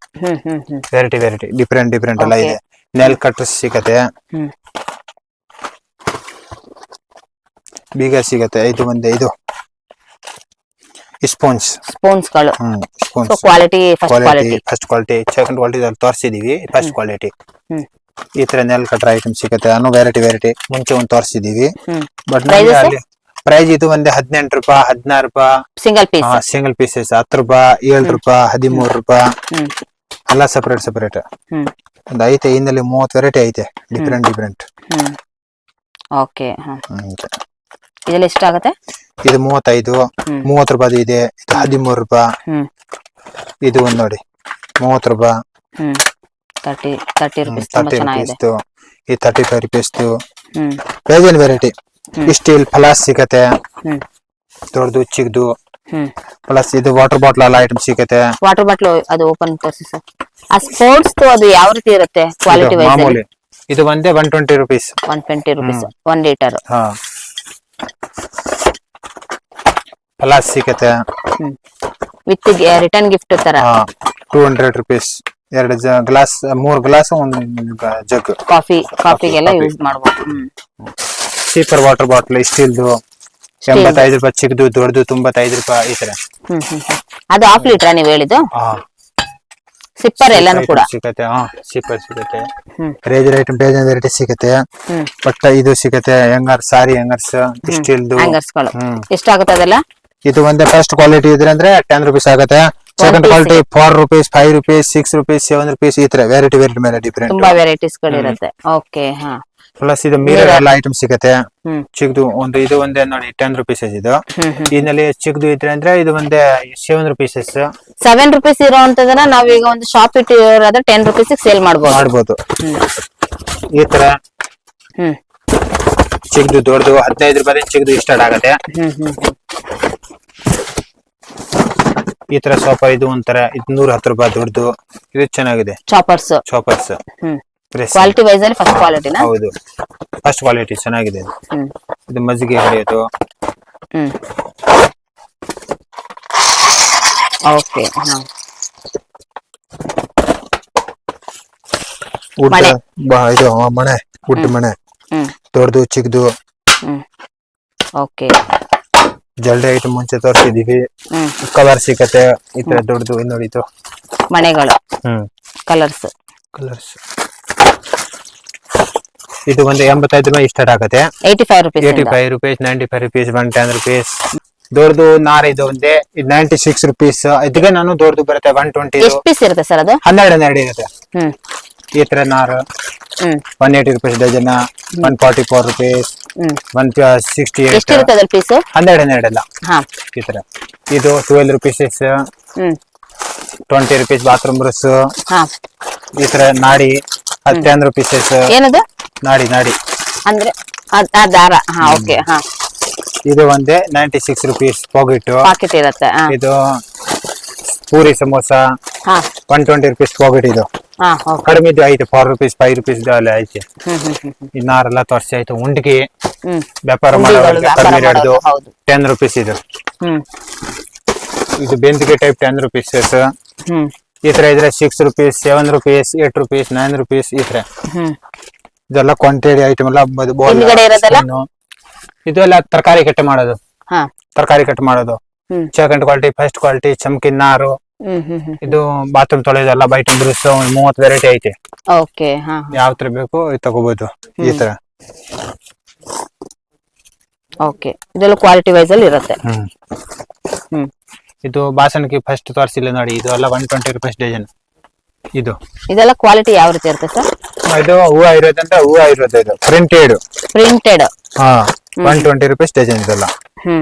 ವೆರೈಟಿ ಡಿಫ್ರೆಂಟ್ ಎಲ್ಲ ಇದೆ. ನೆಲ್ ಕಟ್ಟರ್ ಸಿಗತ್ತೆ. ಬೀಗ ಸಿಗತ್ತೆ. ಇದು ಸ್ಪೋನ್ಸ್ ಗಳು quality first quality second quality ತೋರಿಸಿದೀವಿ. ಫಸ್ಟ್ ಕ್ವಾಲಿಟಿ ಈ ತರ ನೆಲ್ ಕಟ್ರ ಐಟಮ್ ಸಿಗುತ್ತೆ. ಅನ್ನು ವೆರೈಟಿ ಮುಂಚೆ ಒಂದು ತೋರಿಸಿದೀವಿ. ಬಟ್ ಅಲ್ಲಿ ಪ್ರೈಸ್ ಇದು ಒಂದೇ 18 ರೂಪಾಯಿ 16 ರೂಪಾಯಿ ಸಿಂಗಲ್ ಪೀಸಸ್ 10 ರೂಪಾಯಿ 7 ರೂಪಾಯಿ 13 ರೂಪಾಯಿ ಎಲ್ಲ ಸಪರೇಟ್ ಒಂದು ಐತೆ. ಇನ್ನಲ್ಲಿ 30 ವೆರೈಟಿ ಐತೆ ಡಿಫ್ರೆಂಟ್. ಓಕೆ ಇದೆಲ್ಲ ಎಷ್ಟಾಗುತ್ತೆ? ಇದು 35 30 ರೂಪಾಯಿ ಇದೆ. ಇದು 13 ರೂಪಾಯಿ. ಇದು ಒಂದು ನೋಡಿ 30 ರೂಪಾಯಿ 30 ರೂಪೀಸ್. ತುಂಬಾ ಚೆನ್ನಾಗಿದೆ. ಈ 35 ರೂಪೀಸ್ ಬೇಜನ್ ವೆರೈಟಿ. ಸ್ಟೀಲ್ ಪ್ಲಸ್ ಸಿಗತ್ತೆ. ದೊಡ್ಡದು ಚಿಕ್ಕದು ಪ್ಲಸ್ ಇದು ವಾಟರ್ ಬಾಟ್ಲ್ ಎಲ್ಲ ಐಟಮ್ ಸಿಗತ್ತೆ. ವಾಟರ್ ಬಾಟ್ಲ್ ಅದು ಓಪನ್ ತೋರಿಸಿ ಸರ್. ಆ ಸ್ಪೋರ್ಟ್ಸ್ ಅದು ಯಾವ ರೀತಿ ಇರುತ್ತೆ ಕ್ವಾಲಿಟಿ ವೈಸ್? ಮಾಮೂಲಿ ಇದು ಒಂದೇ 120 ರೂಪೀಸ್. 120 rupees 1 litre. ಪ್ಲಸ್ ಸಿಗತ್ತೆ ವಿತ್ ರಿಟರ್ನ್ ಗಿಫ್ಟ್ ತರ. 200 ರೂಪೀಸ್ 2 ಗ್ಲಾಸ್ 3 ಗ್ಲಾಸ್ ಒಂದು ಜಗ್ ಕಾಫಿಗೆಲ್ಲ ಯೂಸ್ ಮಾಡಬಹುದು. ಸೀಪರ್ ವಾಟರ್ ಬಾಟ್ಲ್ ಸ್ಟೀಲ್ದು 85 ರೂಪಾಯಿ. ಚಿಕ್ಕದು ದೊಡ್ಡದು 95 ರೂಪಾಯಿ ಈ ತರ. ಅದು ಹಾಫ್ ಲೀಟರ್ ನೀವು ಹೇಳಿದ್ದು? ಸಿಪ್ಪರ್ ಎಲ್ಲಾನು ಕೂಡ ಸಿಗತ್ತೆ. ಸಿಪ್ಪರ್ ಸಿಗತ್ತೆ. ರೇಜರ್ ಐಟಮ್ ಬೇಜನ್ ವೆರೈಟಿ ಸಿಗತ್ತೆ. ಬಟ್ ಇದು ಸಿಗತ್ತೆ ಹ್ಯಾಂಗರ್ಸ್ ಸ್ಟೀಲ್ದು ಹ್ಯಾಂಗರ್ಸ್ಗಳು. ಎಷ್ಟಾಗುತ್ತೆ ಅದೆಲ್ಲ? ಇದು ಒಂದೇ ಫಸ್ಟ್ ಕ್ವಾಲಿಟಿ ಇದ್ರೆ ಅಂದ್ರೆ 10 ರೂಪೀಸ್ ಆಗುತ್ತೆ. Second quality 4 rupees 5 rupees 6 rupees 7 rupees ಈ ತರ ವೆರೈಟಿ ಮೇಲೆ ಡಿಫ್ರೆಂಟ್ ತುಂಬಾ ವೆರೈಟೀಸ್ ಗಳು ಇರುತ್ತೆ. ಓಕೆ ಪ್ಲಸ್ ಇದು ಮಿರರ್ ಎಲ್ಲ ಐಟಮ್ ಸಿಗತ್ತೆ. ಚಿಕ್ಕದು ಇದು ಒಂದೇ ನೋಡಿ 10 ರೂಪೀಸ್ ಇದು. ಇದರಲ್ಲಿ ಚಿಕ್ಕದು ಇದ್ರೆ ಅಂದ್ರೆ ಇದು ಒಂದೇ 7 ರೂಪೀಸ್. 7 ರೂಪೀಸ್ ಇರೋಂತದನ್ನ ನಾವೀಗ ಒಂದು ಶಾಪ್ ಇಟ್ಟಿರೋದ್ರೆ 10 ರೂಪೀಸ್ ಸೇಲ್ ಮಾಡ್ಬೋದು. ಈ ತರ ಚಿಕ್ಕದು ದೊಡ್ಡದು 15 ರೂಪಾಯಿ ಚಿಕ್ಕದು ಸ್ಟಾರ್ಟ್ ಆಗತ್ತೆ. ಈ ತರ ಸೋಫಾ ಇದು ಒಂಥರ 110 ರೂಪಾಯಿ ದೊಡ್ಡದು. ಇದು ಚೆನ್ನಾಗಿದೆ. ಚಾಪರ್ಸ್ ಕ್ವಾಲಿಟಿ ವೈಸ್ ಅಲ್ಲಿ ಫಸ್ಟ್ ಕ್ವಾಲಿಟಿನಾ? ಹೌದು ಫಸ್ಟ್ ಕ್ವಾಲಿಟಿ ಚೆನ್ನಾಗಿದೆ. ಇದು ಮಜ್ಜಿಗೆ ಹೊಡೆಯೋದು. ಓಕೆ ಇದು ಮನೆ ವುಡ್ ಮನೆ ದೊಡ್ಡದು ಚಿಕ್ಕದು. ಓಕೆ ಜಲ್ಡಿ ಐಟಮ್ ಮುಂಚೆ ತೋರಿಸಿದೀವಿ. ಕಲರ್ ಸಿಗತ್ತೆ ಈ ತರ ದೊಡ್ಡದು. ನೋಡಿ ಇದು ಮನೆಗಳು ಕಲರ್ಸ್ ಇದು ಒಂದು 85 ರೂಪಾಯಿ ಸ್ಟಾರ್ಟ್ ಆಗುತ್ತೆ. 85 ರೂಪೀಸ್ 95 ರೂಪೀಸ್ 110 ರೂಪೀಸ್. ದೊಡ್ಡದು ನಾರ್ ಇದು ಒಂದೇ 96 ರೂಪೀಸ್. ಇದಕ್ಕೆ ನಾನು ದೊಡ್ಡದು ಬರುತ್ತೆ 120. ಎಷ್ಟು ಪೀಸ್ ಇರುತ್ತೆ ಸರ್ ಅದು? 12 ಇರುತ್ತೆ. ಈ ತರ ನಾರು 180 ರೂಪೀಸ್ ಡಜನ್. 144 ರೂಪೀಸ್ 168. ಎಷ್ಟು ಇರುತ್ತೆ ಅದ್ರ ಪೀಸ್? 12 ಎಲ್ಲ ಈ ತರ. ಇದು 12 ರೂಪೀಸ್ 20 ರೂಪೀಸ್ ಬಾತ್ರೂಮ್ ಬ್ರಷ್. ಈ ತರ ನಾಡಿ 10 ರೂಪೀಸ್. ಏನದು ನಾಡಿ ಅಂದ್ರೆ ದಾರ? ಓಕೆ ಇದು ಒಂದೇ 96 ರೂಪೀಸ್ ಪಾಕೆಟ್ ಇರುತ್ತೆ. ಇದು ಪೂರಿ ಸಮೋಸ 120 ರೂಪೀಸ್ ಪಾಕೆಟ್. ಇದು ಕಡಿಮೆ ಐತೆ 4 ರೂಪೀಸ್ 5 ರೂಪೀಸ್ ಐತೆ. ಇನ್ನಾರೆಲ್ಲ ತೋರಿಸಿ ಆಯ್ತು. ಉಂಡಿಗೆ ವ್ಯಾಪಾರ ಮಾಡೋದು 10 ರೂಪೀಸ್. ಇದು ಬೆಂದಿಗೆ ಟೈಪ್ 10 ರೂಪೀಸ್. ಈ ತರ ಇದ್ರೆ 6 ರೂಪೀಸ್ 7 ರೂಪೀಸ್ 8 ರೂಪೀಸ್ 9 ರೂಪೀಸ್ ಈ ತರ. ಇದೆಲ್ಲ ಕ್ವಾಂಟಿಟಿ ಐಟಮ್ ಎಲ್ಲ. ಇದೆಲ್ಲ ತರಕಾರಿ ಕಟ್ ಮಾಡೋದು. ಸೆಕೆಂಡ್ ಕ್ವಾಲಿಟಿ ಫಸ್ಟ್ ಕ್ವಾಲಿಟಿ ಚಮಕಿನ ನಾರು. ಇದು ಬಾತ್ರೂಮ್ ತೊಳೆಯೋದೆಲ್ಲ ಐಟಮ್ ಬ್ರಷ್ 30 ವೆರೈಟಿ ಐತೆ. ಯಾವ ತರ ಬೇಕು ತಗೋಬಹುದು ಈ ತರ. ಇದೆಲ್ಲ ಕ್ವಾಲಿಟಿ ವೈಸ್ ಅಲ್ಲಿ ಇರುತ್ತೆ. ಇದು ಬಾಸಣಿಗೆ ಫಸ್ಟ್ ತೋರಿಸಿಲ್ಲ ನೋಡಿ. ಇದು ಎಲ್ಲ 120 ರೂಪೀಸ್ ಡಜನ್. ಇದೆಲ್ಲ ಕ್ವಾಲಿಟಿ ಯಾವ ರೀತಿ ಇರುತ್ತೆ ಸರ್? ಇದು ಹೂವ ಇರೋದಂದ್ರೆ ಹೂವ ಇರೋದು. ಇದು ಪ್ರಿಂಟೆಡ್ 120 ರೂಪೀಸ್ ಡಜನ್. ಇದೆಲ್ಲ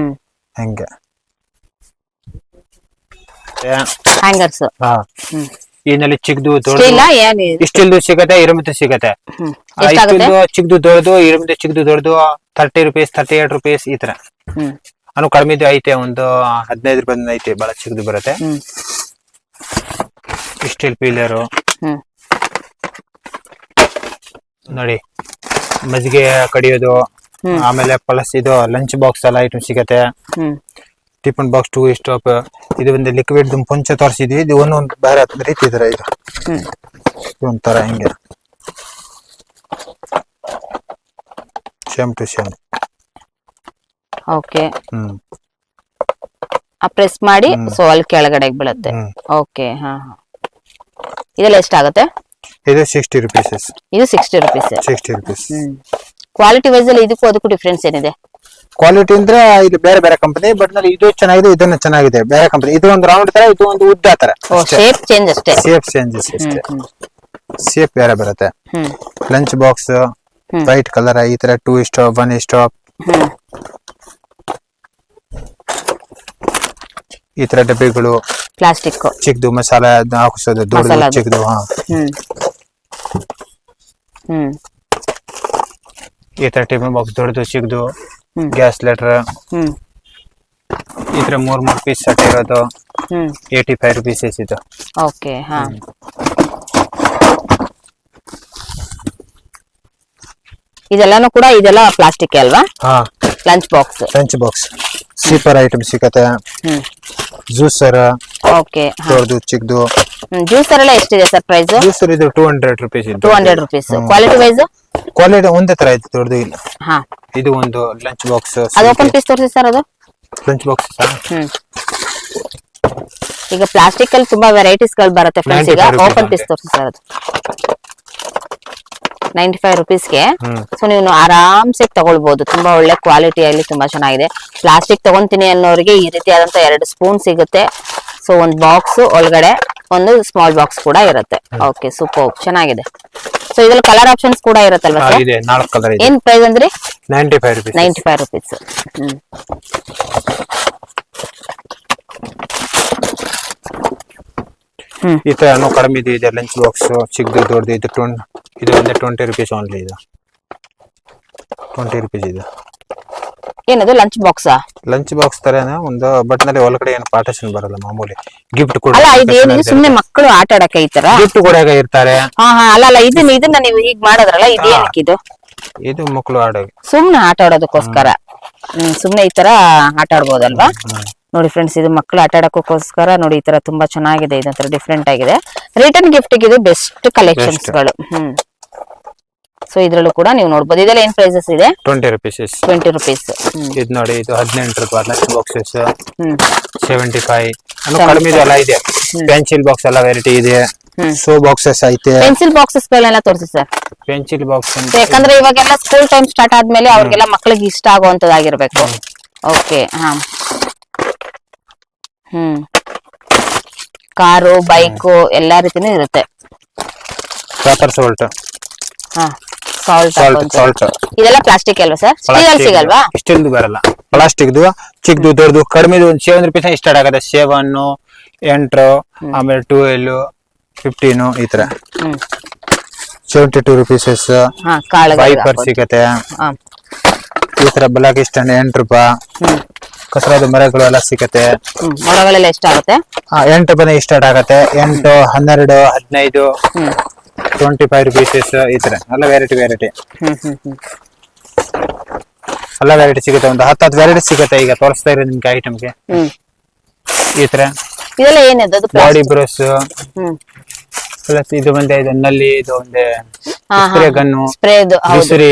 ಹಂಗೆ ಹ್ಯಾಂಗರ್ಸ್. ಈನಲ್ಲಿ ಚಿಕ್ಕದು ದೊಡ್ಡದು ಸ್ಟೀಲ್ದು ಸಿಗತ್ತೆ. ಇರುಮುತ್ತು ಸಿಗತ್ತೆ. ಚಿಕ್ಕದು ದೊಡ್ಡದು ಇರುಮುತ್ತು ಚಿಕ್ಕದು ದೊಡ್ಡದು 30 ರೂಪೀಸ್ 38 ರೂಪೀಸ್ ಈ ತರ. ಅನು ಕಡಿಮೆದು ಐತೆ. ಒಂದು 15 ರೂಪಾಯಿ ಐತೆ. ಬಹಳ ಚಿಕ್ಕದು ಬರುತ್ತೆ. ಸ್ಟೀಲ್ ಪೀಲರು ನೋಡಿ ಮಜ್ಜಿಗೆ ಕಡಿಯೋದು, ಆಮೇಲೆ ಪ್ಲಸ್ ಇದು ಲಂಚ್ ಬಾಕ್ಸ್ ಎಲ್ಲ ಐಟಮ್ ಸಿಗತ್ತೆ. Tiffin box 2 stop. ಇದು ಒಂದು ಲಿಕ್ವಿಡ್ ಪುಂಚ ತೋರಿಸಿದ್ವಿ. ಇದು ಒಂದೊಂದು ಬೇರೆ ರೀತಿ ಇದ್ರೆ ಇದು ಒಂಥರ ಹಿಂಗೆ same to same. Okay, press ಮಾಡಿ ಸೊ ಅಲ್ಲಿ ಕೆಳಗಡೆ ಬೀಳುತ್ತೆ. ಓಕೆ, ಇದೆಲ್ಲ ಎಷ್ಟಾಗುತ್ತೆ? ಇದು 60 rupees. ಇದು 60 rupees. 60 rupees. ಕ್ವಾಲಿಟಿ ವೈಸ್ ಅಲ್ಲಿ ಇದಕ್ಕೂ ಅದಕ್ಕೂ ಡಿಫ್ರೆನ್ಸ್ ಏನಿದೆ? ಕ್ವಾಲಿಟಿ ಅಂದ್ರೆ ಇದು ಬೇರೆ ಬೇರೆ ಕಂಪನಿ, ಬಟ್ ನಲ್ಲಿ ಇದು ಚೆನ್ನಾಗಿದೆ, ಇದನ್ನ ಚೆನ್ನಾಗಿದೆ. ಬೇರೆ ಕಂಪನಿ. ಇದು ಒಂದು ರೌಂಡ್ ತರ, ಇದು ಒಂದು ಉದ್ದ ತರ. ಶೇಪ್ ಚೇಂಜ್ ಅಷ್ಟೇ. ಶೇಪ್ ಚೇಂಜಸ್ ಅಷ್ಟೇ. ಶೇಪ್ ಬೇರೆ ಬರುತ್ತೆ. ಲಂಚ್ ಬಾಕ್ಸ್ ವೈಟ್ ಕಲರ್, ಈ ತರ 2 ಸ್ಟಾಪ್ 1 ಸ್ಟಾಪ್, ಈ ತರ ಡಬ್ಬಿಗಳು, ಪ್ಲಾಸ್ಟಿಕ್ ಚಿಕ್ಕದು ಮಸಾಲ ಹಾಕಿಸೋದು, ದೊಡ್ಡದು ಚಿಕ್ಕದು. ಈ ತರ ಟಿಫಿನ್ ಬಾಕ್ಸ್ ದೊಡ್ಡದು ಚಿಕ್ಕದು, ಗ್ಯಾಸ್ ಲೆಟರ್, ಈ ತರ 3 ಪೀಸ್ ಸೆಟ್ ಇರೋದು 85 rupees ಇದು. ಓಕೆ, ಇದೆಲ್ಲಾನು ಕೂಡ ಇದೆಲ್ಲ ಪ್ಲಾಸ್ಟಿಕ್ ಅಲ್ವಾ? ಲಂಚ್ ಬಾಕ್ಸ್ ಸೀಪರ್ ಐಟಮ್ ಸಿಗತ್ತೆ. ಜ್ಯೂಸರ್, ಓಕೆ, ದೊಡ್ಡದು ಚಿಕ್ಕದು. ಜ್ಯೂಸರ್ ಎಲ್ಲ ಎಷ್ಟಿದೆ ಸರ್ ಪ್ರೈಸ್? ಜ್ಯೂಸರ್ ಇದು 200 rupees. 200 rupees. Quality wise quality ಒಂದೇ ತರ ಇದೆ, ದೊಡ್ಡದು ಇಲ್ಲ. ಇದು ಒಂದು ಲಂಚ್ ಬಾಕ್ಸ್. ಅದು ಓಪನ್ ಪೀಸ್ ತೋರಿಸಿ ಸರ್. ಅದು ಲಂಚ್ ಬಾಕ್ಸ್. ಈಗ ಪ್ಲಾಸ್ಟಿಕ್ ಅಲ್ಲಿ ತುಂಬಾ ವೆರೈಟೀಸ್ ಗಳು ಬರುತ್ತೆ ಫ್ರೆಂಡ್ಸ್. ಈಗ ಓಪನ್ ಪೀಸ್ ತೋರಿಸಿ ಸರ್. ಅದು 95 rupeesಗೆ. ಸೊ ನೀವು ಆರಾಮ್ಸೆ ತಗೊಳ್ಬಹುದು. ತುಂಬಾ ಒಳ್ಳೆ ಕ್ವಾಲಿಟಿಯಲ್ಲಿ ತುಂಬಾ ಚೆನ್ನಾಗಿದೆ. ಪ್ಲಾಸ್ಟಿಕ್ ತಗೊಂತೀನಿ ಅನ್ನೋರಿಗೆ ಈ ರೀತಿಯಾದಂತ 2 ಸ್ಪೂನ್ ಸಿಗುತ್ತೆ. ಸೊ ಒಂದು ಬಾಕ್ಸ್ ಒಳಗಡೆ ಒಂದು ಸ್ಮಾಲ್ ಬಾಕ್ಸ್ ಕೂಡ ಇರುತ್ತೆ. ಓಕೆ, ಸೂಪರ್, ಚೆನ್ನಾಗಿದೆ. ಸೊ ಇದ್ರಲ್ಲಿ ಕಲರ್ ಆಪ್ಷನ್ಸ್ ಕೂಡ ಇರುತ್ತಲ್ವಾ ಸರ್? ಇದೆ, 4 ಕಲರ್ ಇದೆ. ಏನ್ ಪ್ರೈಸ್ ಅಂದ್ರಿ? 95 rupees. 95 rupees. ಈ ತರ ಕಡಿಮೆ ಇದೆ ಲಂಚ್ ಬಾಕ್ಸ್, ಚಿಕ್ಕದು ದೊಡ್ಡದು. ಇದು ಒಂದು 20 rupees ಓನ್ಲಿ. ಇದು 20 rupees ಇದೆ. ಏನದು ಲಂಚ್ ಬಾಕ್ಸಾ? ಲಂಚ್ ಬಾಕ್ಸ್ ತರನೇ ಒಂದು, ಬಟ್ ನಲ್ಲಿ ಒಳಗಡೆ ಏನು ಪಾರ್ಟಿಷನ್ ಬರಲ್ಲ, ಮಾಮೂಲಿ ಗಿಫ್ಟ್ ಕೂಡ. ಅಲ್ಲ, ಇದೇನಿದೆ ಸುಮ್ನೆ ಮಕ್ಕಳು ಆಟ ಆಡಕ್ಕೆ ಈ ತರ ಗಿಫ್ಟ್ ಕೊಡಾಗ ಇರ್ತಾರೆ. ಅಲ್ಲ ಇದನ್ನ ನೀವು ಹೀಗ್ ಮಾಡಿದ್ರಲ್ಲ, ಇದೇನಕ್ಕೆ ಇದು? ಇದು ಮಕ್ಕಳು ಆಡೋದು, ಸುಮ್ನೆ ಆಟ ಆಡೋದಕ್ಕೋಸ್ಕರ. ಸುಮ್ನೆ ಈ ತರ ಆಟ ಆಡ್ಬೋದಲ್ವಾ? ನೋಡಿ ಫ್ರೆಂಡ್ಸ್, ಇದು ಮಕ್ಕಳು ಆಟ ಆಡೋಕ್ಕೋಸ್ಕರ. ನೋಡಿ ಈ ತರ ತುಂಬಾ ಚೆನ್ನಾಗಿದೆ. ಇದೊಂಥರ ಡಿಫ್ರೆಂಟ್ ಆಗಿದೆ. ರಿಟರ್ನ್ ಗಿಫ್ಟ್ ಇದು ಬೆಸ್ಟ್ ಕಲೆಕ್ಷನ್ಸ್ ಗಳು. ಸೊ ಇದ್ರಲ್ಲೂ ಕೂಡ ನೀವು ನೋಡಬಹುದು. ಇದೆಲ್ಲ ಏನ್ ಪ್ರೈಸಸ್ ಇದೆ? 20 rupees. 20 rupees. ಇದು ನೋಡಿ, ಇದು 18 ರೂಪಾಯಿ ಲಂಚ್ ಬಾಕ್ಸಸ್. 75 ಕಡಿಮೆ ಎಲ್ಲ ಇದೆ. ಪೆನ್ಸಿಲ್ ಬಾಕ್ಸ್ ಎಲ್ಲ ವೆರೈಟಿ ಇದೆ. ಸೋ ಬಾಕ್ಸಸ್ ಐತೆ. ಪೆನ್ಸಿಲ್ ಬಾಕ್ಸಸ್ ಗಳನ್ನೆಲ್ಲ ತೋರಿಸಿ ಸರ್. ಪೆನ್ಸಿಲ್ ಬಾಕ್ಸ್ ಯಾಕಂದ್ರೆ ಇವಾಗೆಲ್ಲ ಸ್ಕೂಲ್ ಟೈಮ್ ಸ್ಟಾರ್ಟ್ ಆದ್ಮೇಲೆ ಅವ್ರಿಗೆಲ್ಲ ಮಕ್ಕಳಿಗೆ ಇಷ್ಟ ಆಗುವಂತದ್ದಾಗಿರ್ಬೇಕು. ಓಕೆ, ಕಾರು, ಬೈಕು ಎಲ್ಲಾ ರೀತಿನೂ ಇರುತ್ತೆ. ಸಾಲ್ಟ್. ಸಾಲ್ಟ್ ಇದೆಲ್ಲ ಪ್ಲಾಸ್ಟಿಕ್ ಅಲ್ವಾ ಸರ್? ಸ್ಟೀಲ್ ಸಿಗಲ್ವಾ? ಸ್ಟೀಲ್ ಬರಲ್ಲ, ಪ್ಲಾಸ್ಟಿಕ್ ಚಿಕ್ಕದು ದೊಡ್ಡದು ಕಡಿಮೆ 7 ರೂಪಾಯಿ ಸ್ಟಾರ್ಟ್ ಆಗತ್ತೆ. 7, 8, ಆಮೇಲೆ 12, 15 ಈ ತರ 72 rupees. ವೈಪರ್ ಸಿಗತ್ತೆ. ಈ ತರ ಬ್ಲಾಕ್ ಸ್ಟ್ಯಾಂಡ್ 8 ರೂಪಾಯಿ. ಕಸರದ ಮರಗಳು ಎಲ್ಲ ಸಿಗತ್ತೆ. ಮರಗಳೆಲ್ಲ ಎಷ್ಟಾಗುತ್ತೆ? 8 ರೂಪಾಯಿ ಸ್ಟಾರ್ಟ್ ಆಗತ್ತೆ. 8, 12, 15, 25 rupees. ಈ ತರ ಎಲ್ಲ ವೆರೈಟಿ ಎಲ್ಲ ವೆರೈಟಿ ಸಿಗುತ್ತೆ. ಒಂದು 10 ವೆರೈಟಿ ಸಿಗುತ್ತೆ. ಈಗ ತೋರಿಸ್ತಾ ಇರೋದು ನಿಮ್ಗೆ ಐಟಮ್ಗೆ. ಈ ತರ ಇದೆಲ್ಲ ಏನಿದೆ? ಬಾಡಿ ಬ್ರಷ್ ಪ್ಲಸ್ ಇದು ಬಂದೆ, ಇದು ನಲ್ಲಿ, ಇದು ಒಂದೇ ಸ್ಪ್ರೇ ಗನ್ನು, ವಿಸುರಿ,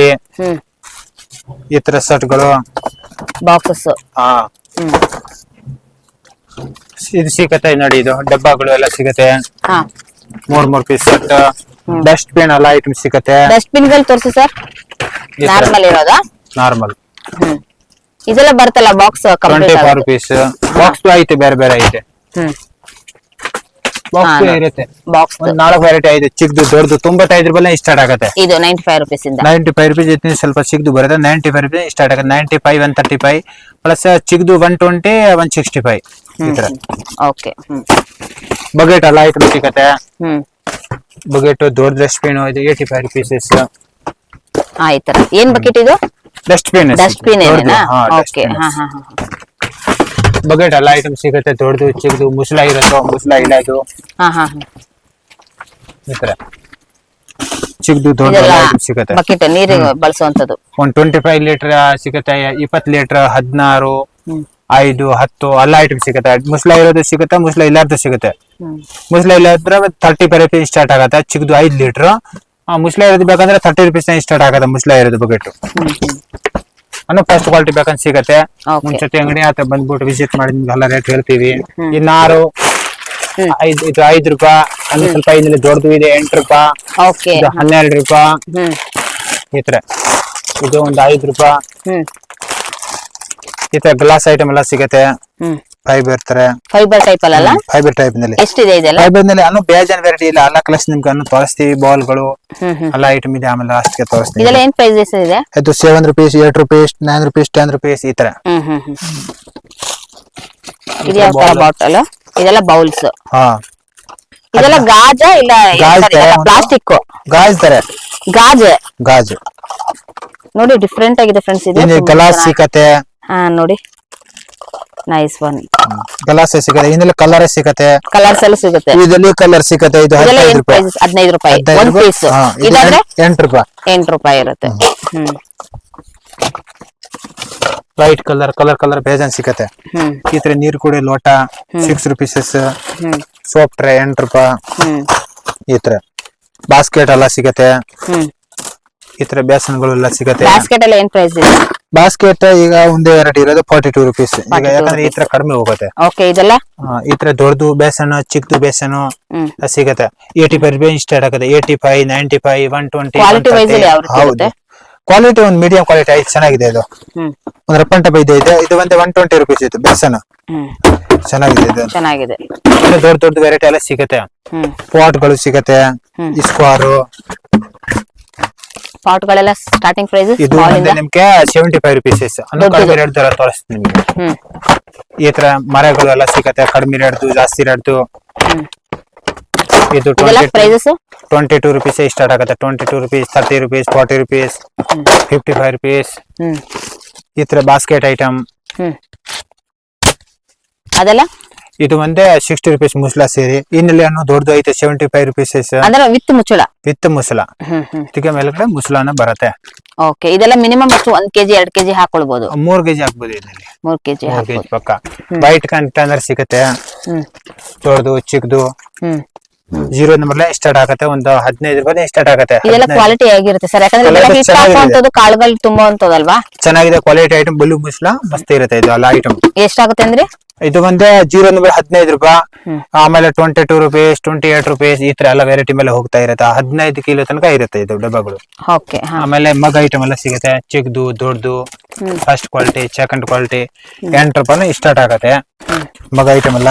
ಈ ತರ ಸೆಟ್ಗಳು, ಬಾಕ್ಸಸ್. ಇದು ಸಿಗತ್ತೆ ನೋಡಿ. ಇದು ಡಬ್ಬಗಳು ಎಲ್ಲ ಸಿಗತ್ತೆ. 3 ಪೀಸ್ ಸೆಟ್. ಡಸ್ಟ್ ಬಿನ್ ಎಲ್ಲ ಐಟಮ್ ಸಿಗತ್ತೆ. ಡಸ್ಟ್ ಬಿನ್ ಗಳು ತೋರಿಸಿ ಸರ್. ನಾರ್ಮಲ್ ಇರೋದಾ? ನಾರ್ಮಲ್. ಇದೆಲ್ಲ ಬರ್ತಲ್ಲ ಬಾಕ್ಸ್. 24 rupees. ಬಾಕ್ಸ್ ಐತೆ, ಬೇರೆ ಐತೆ. ಬಾಕ್ಸ್ ಇರುತ್ತೆ. ಬಾಕ್ಸ್ 4 ವೆರೈಟಿ ಐತೆ. ಚಿಕ್ಕದು ದೊಡ್ಡದು 95 ರೂಪಾಯಿ ಸ್ಟಾರ್ಟ್ ಆಗುತ್ತೆ. ಇದು 95 rupees ಇಂದ. 95 rupees ಇತ್ತು. ಸ್ವಲ್ಪ ಚಿಕ್ಕದು ಬರುತ್ತೆ. 95 rupees ಸ್ಟಾರ್ಟ್ ಆಗುತ್ತೆ. 95, 135 ಪ್ಲಸ್ ಚಿಕ್ಕದು 120, 165 ಈ ತರ. ಓಕೆ. ಬಕೆಟ್ ಎಲ್ಲ ಐಟಮ್ ಸಿಗತ್ತೆ. ಬಕೆಟ್ ದೊಡ್ಡ ಡಸ್ಟ್ ಬಿನ್ ಇದು 85 rupees. ಈ ತರ ಏನ್ ಬಕೆಟ್ ಇದು? Dust bin. ಓಕೆ. ಬಕೆಟ್ ಎಲ್ಲ ಐಟಮ್ ಸಿಗುತ್ತೆ. ದೊಡ್ಡದು ಚಿಕ್ಕದು ಮುಸ್ಲ ಇರುತ್ತೆ, ಮುಸ್ಲ ಇಲ್ಲ ಇದು. ಈ ತರ ಚಿಕ್ಕದು ದೊಡ್ಡ ಇದೆಲ್ಲ item ಸಿಗುತ್ತೆ. ಬಕೆಟ್ ನೀರಿಗೆ ಬಳಸುವಂತದ್ದು. ಒಂದ್ 25 ಲೀಟರ್ ಸಿಗುತ್ತೆ, 20 ಲೀಟರ್, 16, 5, 10 ಎಲ್ಲ ಐಟಮ್ ಸಿಗುತ್ತೆ. ಮುಸ್ಲ ಇರೋದು ಸಿಗುತ್ತೆ, ಮುಸ್ಲ ಇಲ್ಲಾರ್ದು ಸಿಗುತ್ತೆ. ಮುಸ್ಲ ಇಲ್ಲಾದ್ರೆ 35 ರೂಪಾಯಿ ಸ್ಟಾರ್ಟ್ ಆಗತ್ತೆ. ಚಿಕ್ಕದು 5 ಲೀಟರ್, ಮುಸ್ಲ ಇರೋದು ಬೇಕಂದ್ರೆ 30 ರೂಪೀಸ್ ಸ್ಟಾರ್ಟ್ ಆಗತ್ತೆ. ಮುಸ್ಲ ಇರೋದು ಬಕೆಟ್ ಅನ್ನು ಫಸ್ಟ್ ಕ್ವಾಲಿಟಿ ಬೇಕಂತ ಸಿಗತ್ತೆ. ಮುಂಚೆ ಅಂಗಡಿ ಹತ್ರ ಬಂದ್ಬಿಟ್ಟು ವಿಸಿಟ್ ಮಾಡಿ ನಿಮ್ಗೆಲ್ಲ ರೇಟ್ ಹೇಳ್ತೀವಿ. ಈ ನಾರು 5 ರೂಪಾಯಿ, ಅಂದ್ರೆ ಸ್ವಲ್ಪ ಇದ್ರಲ್ಲಿ ದೊಡ್ಡದು ಇದೆ 8 ರೂಪಾಯಿ, 12 ರೂಪಾಯಿ ಈ ತರ. ಇದು ಒಂದು 5 ರೂಪಾಯಿ. ಈ ತರ ಗ್ಲಾಸ್ ಐಟಮ್ ಎಲ್ಲ ಸಿಗತ್ತೆ. ಫೈಬರ್ ತರ, ಫೈಬರ್ ಟೈಪ್ ಅಲ್ಲ, ಫೈಬರ್ ಟೈಪ್ ನಲ್ಲಿ ಎಷ್ಟಿದೆ ಇದೆಲ್ಲ? ಫೈಬರ್ ನಲ್ಲಿ ಅನ್ನು ಬೇಜಾನ್ ವೆರೈಟಿ ಇಲ್ಲ. ಎಲ್ಲ ಕ್ಲಾಸ್ ನಿಮ್ಗೆ ಅನ್ನು ತೋರಿಸ್ತೀವಿ. ಬಾಲ್ಗಳು ಎಲ್ಲ ಐಟಮ್ ಇದೆ. ಆಮೇಲೆ ಲಾಸ್ಟ್ ತೋರಿಸ್ತೀವಿ. ಇದೆಲ್ಲ ಏನ್ ಪ್ರೈಸಸ್ ಇದೆ? ಇದು 7 ರೂಪೀಸ್, 8 ರೂಪೀಸ್, 9 ರೂಪೀಸ್, 10 ರೂಪೀಸ್ ಈ ತರ. ಇದು ಯಾವ ತರ ಬಾಟಲ್? ಇದೆಲ್ಲ ಬೌಲ್ಸ್. ಇದೆಲ್ಲ ಗಾಜ ಇಲ್ಲ ಪ್ಲಾಸ್ಟಿಕ್? ಗಾಜ್ ತರ, ಗಾಜ್ ನೋಡಿ ಡಿಫ್ರೆಂಟ್ ಆಗಿದೆ ಫ್ರೆಂಡ್ಸ್. ಇದು ಗ್ಲಾಸ್ ಸಿಗತ್ತೆ. ನೋಡಿ ನೈಸ್ ಒನ್. ಗ್ಲಾಸ್ ಸಿಗತ್ತೆ. ಇದರಲ್ಲಿ ಕಲರ್ ಸಿಗತ್ತೆ, ಕಲರ್ಸ್ ಎಲ್ಲ ಸಿಗುತ್ತೆ. ಇದರಲ್ಲಿ ಕಲರ್ ಸಿಗತ್ತೆ. ಇದು 15 ರೂಪಾಯಿ, 15 ರೂಪಾಯಿ ಒಂದ್ ಪೀಸ್. ಇದಾದ್ರೆ 8 ರೂಪಾಯಿ, 8 ರೂಪಾಯಿ ಇರುತ್ತೆ. ವೈಟ್ ಕಲರ್ ಬೇಜಾನ್ ಸಿಗತ್ತೆ. ಈ ತರ ನೀರು ಕುಡಿ ಲೋಟ 6 ರೂಪೀಸಸ್. ಸೋಪ್ ಟ್ರೇ 8 ರೂಪಾಯಿ. ಈ ತರ ಬಾಸ್ಕೆಟ್ ಎಲ್ಲ ಸಿಗತ್ತೆ. ಈ ತರ ಬೇಸನ್ಗಳು ಎಲ್ಲ ಸಿಗತ್ತೆ. ಬಾಸ್ಕೆಟ್ ಎಲ್ಲ ಏನ್ ಪ್ರೈಸ್ ಇದೆ? ಬಾಸ್ಕೆಟ್ ಈಗ ಒಂದೇ ವೆರೈಟಿ ಇರೋದು 42 ರೂಪೀಸ್. ಈಗ ಯಾಕಂದ್ರೆ ಈ ತರ ಕಡಿಮೆ ಹೋಗುತ್ತೆ. ಓಕೆ, ಇದೆಲ್ಲ ಈ ತರ ದೊಡ್ಡದು ಬೇಸನ್, ಚಿಕ್ಕದು ಬೇಸನ್ ಸಿಗತ್ತೆ. 85 ರೂಪಾಯಿ ಸ್ಟಾರ್ಟ್ ಆಗುತ್ತೆ. 85, 95, 120. ಕ್ವಾಲಿಟಿ ವೈಸ್ ಯಾವ ರೀತಿ ಇರುತ್ತೆ? ಕ್ವಾಲಿಟಿ ಒಂದು ಮೀಡಿಯಂ ಕ್ವಾಲಿಟಿ ಐತೆ, ಚೆನ್ನಾಗಿದೆ. ಇದು ಒಂದು ರಪ್ಪನ್ ಟೈಪ್ ಇದೆ. ಇದು ಒಂದು 120 ರೂಪೀಸ್ ಇತ್ತು ಬೇಸನ್. ಚೆನ್ನಾಗಿದೆ. ಇದು ಚೆನ್ನಾಗಿದೆ. ದೊಡ್ಡ ವೆರೈಟಿ ಎಲ್ಲ ಸಿಗತ್ತೆ. ಪಾಟ್ ಗಳು ಸಿಗತ್ತೆ. ಸ್ಕ್ವಾರು ಪಾಟ್ ಗಳೆಲ್ಲ ಸ್ಟಾರ್ಟಿಂಗ್ ಪ್ರೈಸ್ ಇದು ನಿಮ್ಗೆ 75 ರೂಪೀಸ್. ಕಡಿಮೆ ರೇಟ್ ತರ ತೋರಿಸ್ತೀನಿ ನಿಮ್ಗೆ. ಈ ತರ ಮರಗಳು ಎಲ್ಲ ಸಿಗತ್ತೆ. ಕಡಿಮೆ ರೇಟ್ದು, ಜಾಸ್ತಿ ರೇಟ್ದು. ಇದು 22 ರೂಪೀಸ್ ಸ್ಟಾರ್ಟ್ ಆಗುತ್ತೆ. 22 ರೂಪೀಸ್, 30 ರೂಪೀಸ್, 40 ರೂಪೀಸ್, 55 ರೂಪೀಸ್. ಈ ತರ ಬಾಸ್ಕೆಟ್ ಐಟಮ್ ಅದೆಲ್ಲ ಇದು ಒಂದೇ 60 ರೂಪೀಸ್ ಮುಸ್ಲ ಸೇರಿ. ಇನ್ನಲ್ಲಿ ಅನ್ನೋ ದೊಡ್ಡದು ಐತೆ 75 ರೂಪೀಸ್. ಅಂದ್ರೆ ವಿತ್ ಮುಚ್ಚಳ, ವಿತ್ ಮುಸ್ಲ. ಇದಕ್ಕೆ ಮೇಲ್ಗಡೆ ಮುಸ್ಲಾನ ಬರುತ್ತೆ. ಓಕೆ, ಇದೆಲ್ಲ ಮಿನಿಮಮ್ ಎಷ್ಟು? 1 ಕೆಜಿ 2 ಕೆಜಿ ಹಾಕೊಳ್ಬಹುದು? 3 ಕೆಜಿ ಹಾಕ್ಬೋದು. ಇದರಲ್ಲಿ 3 ಕೆಜಿ ಪಕ್ಕ. ವೈಟ್ ಕಂಟೈನರ್ ಸಿಗುತ್ತೆ. ದೊಡ್ಡದು, ಚಿಕ್ಕದು. 0 ನಂಬರ್ಲೆ ಸ್ಟಾರ್ಟ್ ಆಗುತ್ತೆ. ಒಂದು 15 ರೂಪಾಯಿ ಸ್ಟಾರ್ಟ್ ಆಗುತ್ತೆ. ಇದೆಲ್ಲ ಕ್ವಾಲಿಟಿ ಹೇಗಿರುತ್ತೆ ಸರ್? ಯಾಕಂದ್ರೆ ಕಾಳುಗಳು ತುಂಬಾ ಅಂತದಲ್ವಾ? ಚೆನ್ನಾಗಿದೆ ಕ್ವಾಲಿಟಿ ಐಟಮ್. ಬಲು ಮುಸ್ಲ ಮಸ್ತ್ ಇರುತ್ತೆ. ಇದು ಎಲ್ಲ ಐಟಮ್ ಎಷ್ಟಾಗುತ್ತೆ ಅಂದ್ರೆ? ಇದು ಒಂದೇ 0 ನಂಬರ್ 15 ರೂಪಾಯಿ. ಆಮೇಲೆ 22 ರೂಪೀಸ್, 28 ರೂಪೀಸ್ ಈ ತರ ಎಲ್ಲ ವೆರೈಟಿ ಮೇಲೆ ಹೋಗ್ತಾ ಇರುತ್ತೆ. 15 ಕಿಲೋ ತನಕ ಇರುತ್ತೆ ಇದು ಡಬ್ಬಗಳು. ಆಮೇಲೆ ಮಗ್ ಐಟಮ್ ಎಲ್ಲ ಸಿಗುತ್ತೆ. ಚಿಕ್ಕದು, ದೊಡ್ಡದು, ಫಸ್ಟ್ ಕ್ವಾಲಿಟಿ, ಸೆಕೆಂಡ್ ಕ್ವಾಲಿಟಿ. 8 ರೂಪಾಯಿ ಸ್ಟಾರ್ಟ್ ಆಗುತ್ತೆ ಮಗ್ ಐಟಮ್ ಎಲ್ಲ.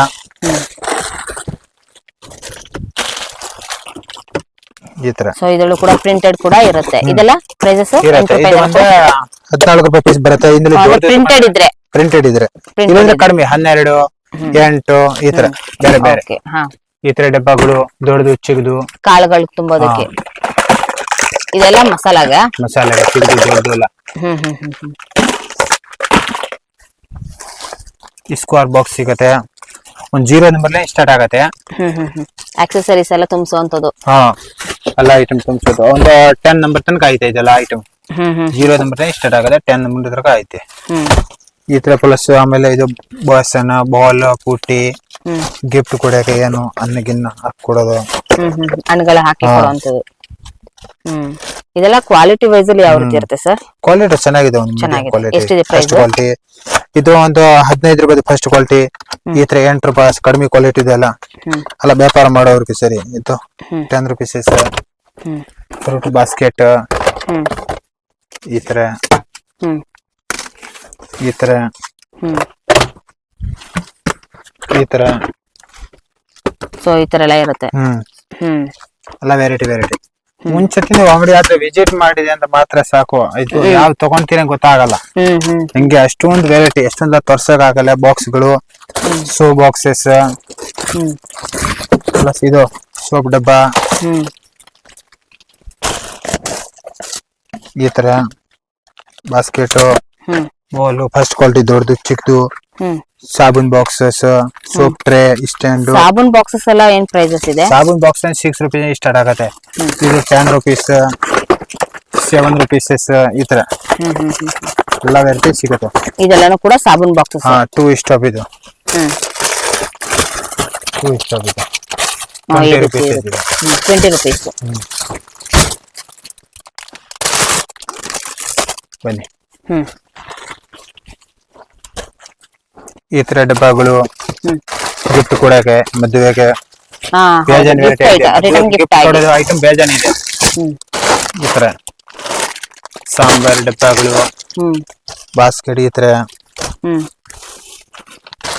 ಈ ತರ ಇದರಲ್ಲೂ ಕೂಡ ಪ್ರಿಂಟೆಡ್ ಕೂಡ ಇರುತ್ತೆ. ಇದೆಲ್ಲ ಪ್ರೈಸಸ್ 14 ರೂಪಾಯಿ ಪೀಸ್ ಬರುತ್ತೆ. ಪ್ರಿಂಟೆಡ್ ಇದ್ರೆ ಇಲ್ಲಂದ್ರೆ ಕಡಿಮೆ 12, 8 ಈ ತರ ಬೇರೆ ಬೇರೆ. ಈ ತರ ಡಬ್ಬಗಳು ದೊಡ್ಡದು, ಚಿಕ್ಕದು, ಕಾಳುಗಳು ತುಂಬೋದಕ್ಕೆ. ಇದೆಲ್ಲ ಮಸಾಲೆ ಚಿಕ್ಕದು, ದೊಡ್ಡದು ಎಲ್ಲ. ಸ್ಕ್ವೇರ್ ಬಾಕ್ಸ್ ಸಿಗತ್ತೆ. ಒಂದ್ 0 ನಂಬರ್ಲೆ ಸ್ಟಾರ್ಟ್ ಆಗತ್ತೆ. ಆಕ್ಸೆಸರೀಸ್ ಎಲ್ಲ ತುಂಬಿಸುವಂತದ್ದು. ಎಲ್ಲ ಐಟಮ್ ತುಂಬಿಸೋದು. ಒಂದು 10 ನಂಬರ್ ತನಕ ಐತೆ ಇದೆಲ್ಲ ಐಟಮ್. 0 ನಂಬರ್ ಸ್ಟಾರ್ಟ್ ಆಗತ್ತೆ, 10 ನಂಬರ್ ತನಕ ಐತೆ. ಈ ತರ ಪ್ಲಸ್ ಆಮೇಲೆ ಇದು ಬಾಸನ, ಬಾಲ್, ಪುಟ್ಟಿ, ಗಿಫ್ಟ್ ಕೊಡಕ್ಕೆ ಏನು ಅನ್ನಗಿನ್ನ ಹಾಕೊಡೋದು, ಹಣ್ಣುಗಳ ಹಾಕಿ ಕೊಡುವಂತದ್ದು. ಇದೆಲ್ಲ ಕ್ವಾಲಿಟಿ ವೈಸ್ ಅಲ್ಲಿ ಯಾವ ರೀತಿ ಇರುತ್ತೆ ಸರ್? ಕ್ವಾಲಿಟಿ ಚೆನ್ನಾಗಿದೆ. ಫಸ್ಟ್ ಕ್ವಾಲಿಟಿ ಇದು ಒಂದು 15 ರೂಪಾಯಿ ಫಸ್ಟ್ ಕ್ವಾಲಿಟಿ. ಈ ತರ 8 ರೂಪಾಯಿ ಕಡಿಮೆ ಕ್ವಾಲಿಟಿ ಇದೆ. ಅಲ್ಲ ವ್ಯಾಪಾರ ಮಾಡೋರ್ಗೆ ಸರಿ. ಇದು 10 ರೂಪೀಸ್ ಫ್ರೂಟ್ ಬಾಸ್ಕೆಟ್. ಈ ತರ ಈ ತರ ಈ ತರ ಸೊ ಈ ತರ ಎಲ್ಲ ಇರುತ್ತೆ. ಎಲ್ಲ ವೆರೈಟಿ. ಮುಂಚೆ ನೀವು ಅಂಗಡಿ ಹತ್ರ ವಿಸಿಟ್ ಮಾಡಿದೆ ಅಂತ ಮಾತ್ರ ಸಾಕು. ಇದು ಯಾವ್ ತಗೊಂತೀರ ಗೊತ್ತಾಗಲ್ಲ. ನಿಂಗೆ ಅಷ್ಟೊಂದು ವೆರೈಟಿ, ಎಷ್ಟೊಂದ ತೋರ್ಸಕ್ ಆಗಲ್ಲ. ಬಾಕ್ಸ್ಗಳು, ಸೋ ಬಾಕ್ಸಸ್, ಪ್ಲಸ್ ಇದು ಸೋಪ್ ಡಬ್ಬ. ಈ ತರ ಬಾಸ್ಕೆಟ್, ಬಾಲ್, ಫಸ್ಟ್ ಕ್ವಾಲಿಟಿ, ದೊಡ್ಡದು, ಚಿಕ್ಕದು, ಸಾಬೂನ್ ಬಾಕ್ಸಸ್, ಸೋಪ್ ಟ್ರೇ, ಸ್ಟ್ಯಾಂಡ್. ಸಾಬೂನ್ ಬಾಕ್ಸಸ್ ಎಲ್ಲ ಏನ್ ಪ್ರೈಸಸ್ ಇದೆ? ಸಾಬೂನ್ ಬಾಕ್ಸ್ 6 rupees ಸ್ಟಾರ್ಟ್ ಆಗತ್ತೆ. ಇದು 10 rupees, 7 rupees ಈ ತರ ಎಲ್ಲ ವೆರೈಟಿ ಸಿಗುತ್ತೆ. ಇದೆಲ್ಲಾನು ಕೂಡ ಸಾಬೂನ್ ಬಾಕ್ಸಸ್. 2 ಸ್ಟಾಪ್ ಇದು. 2 ಸ್ಟಾಪ್ ಇದು 20 rupees ಇದೆ. 20 rupees. ಬನ್ನಿ. ಈ ತರ ಡಬ್ಬಗಳು ಗಿಫ್ಟ್ ಕೊಡಕ್ಕೆ, ಮದುವೆಗೆ ಬೇಜಾನ್ ಐಟಮ್ ಬೇಜಾನ್ ಇದೆ. ಈ ತರ ಸಾಂಬಾರ್ ಡಬ್ಬಗಳು, ಬಾಸ್ಕೆಟ್, ಈ ತರ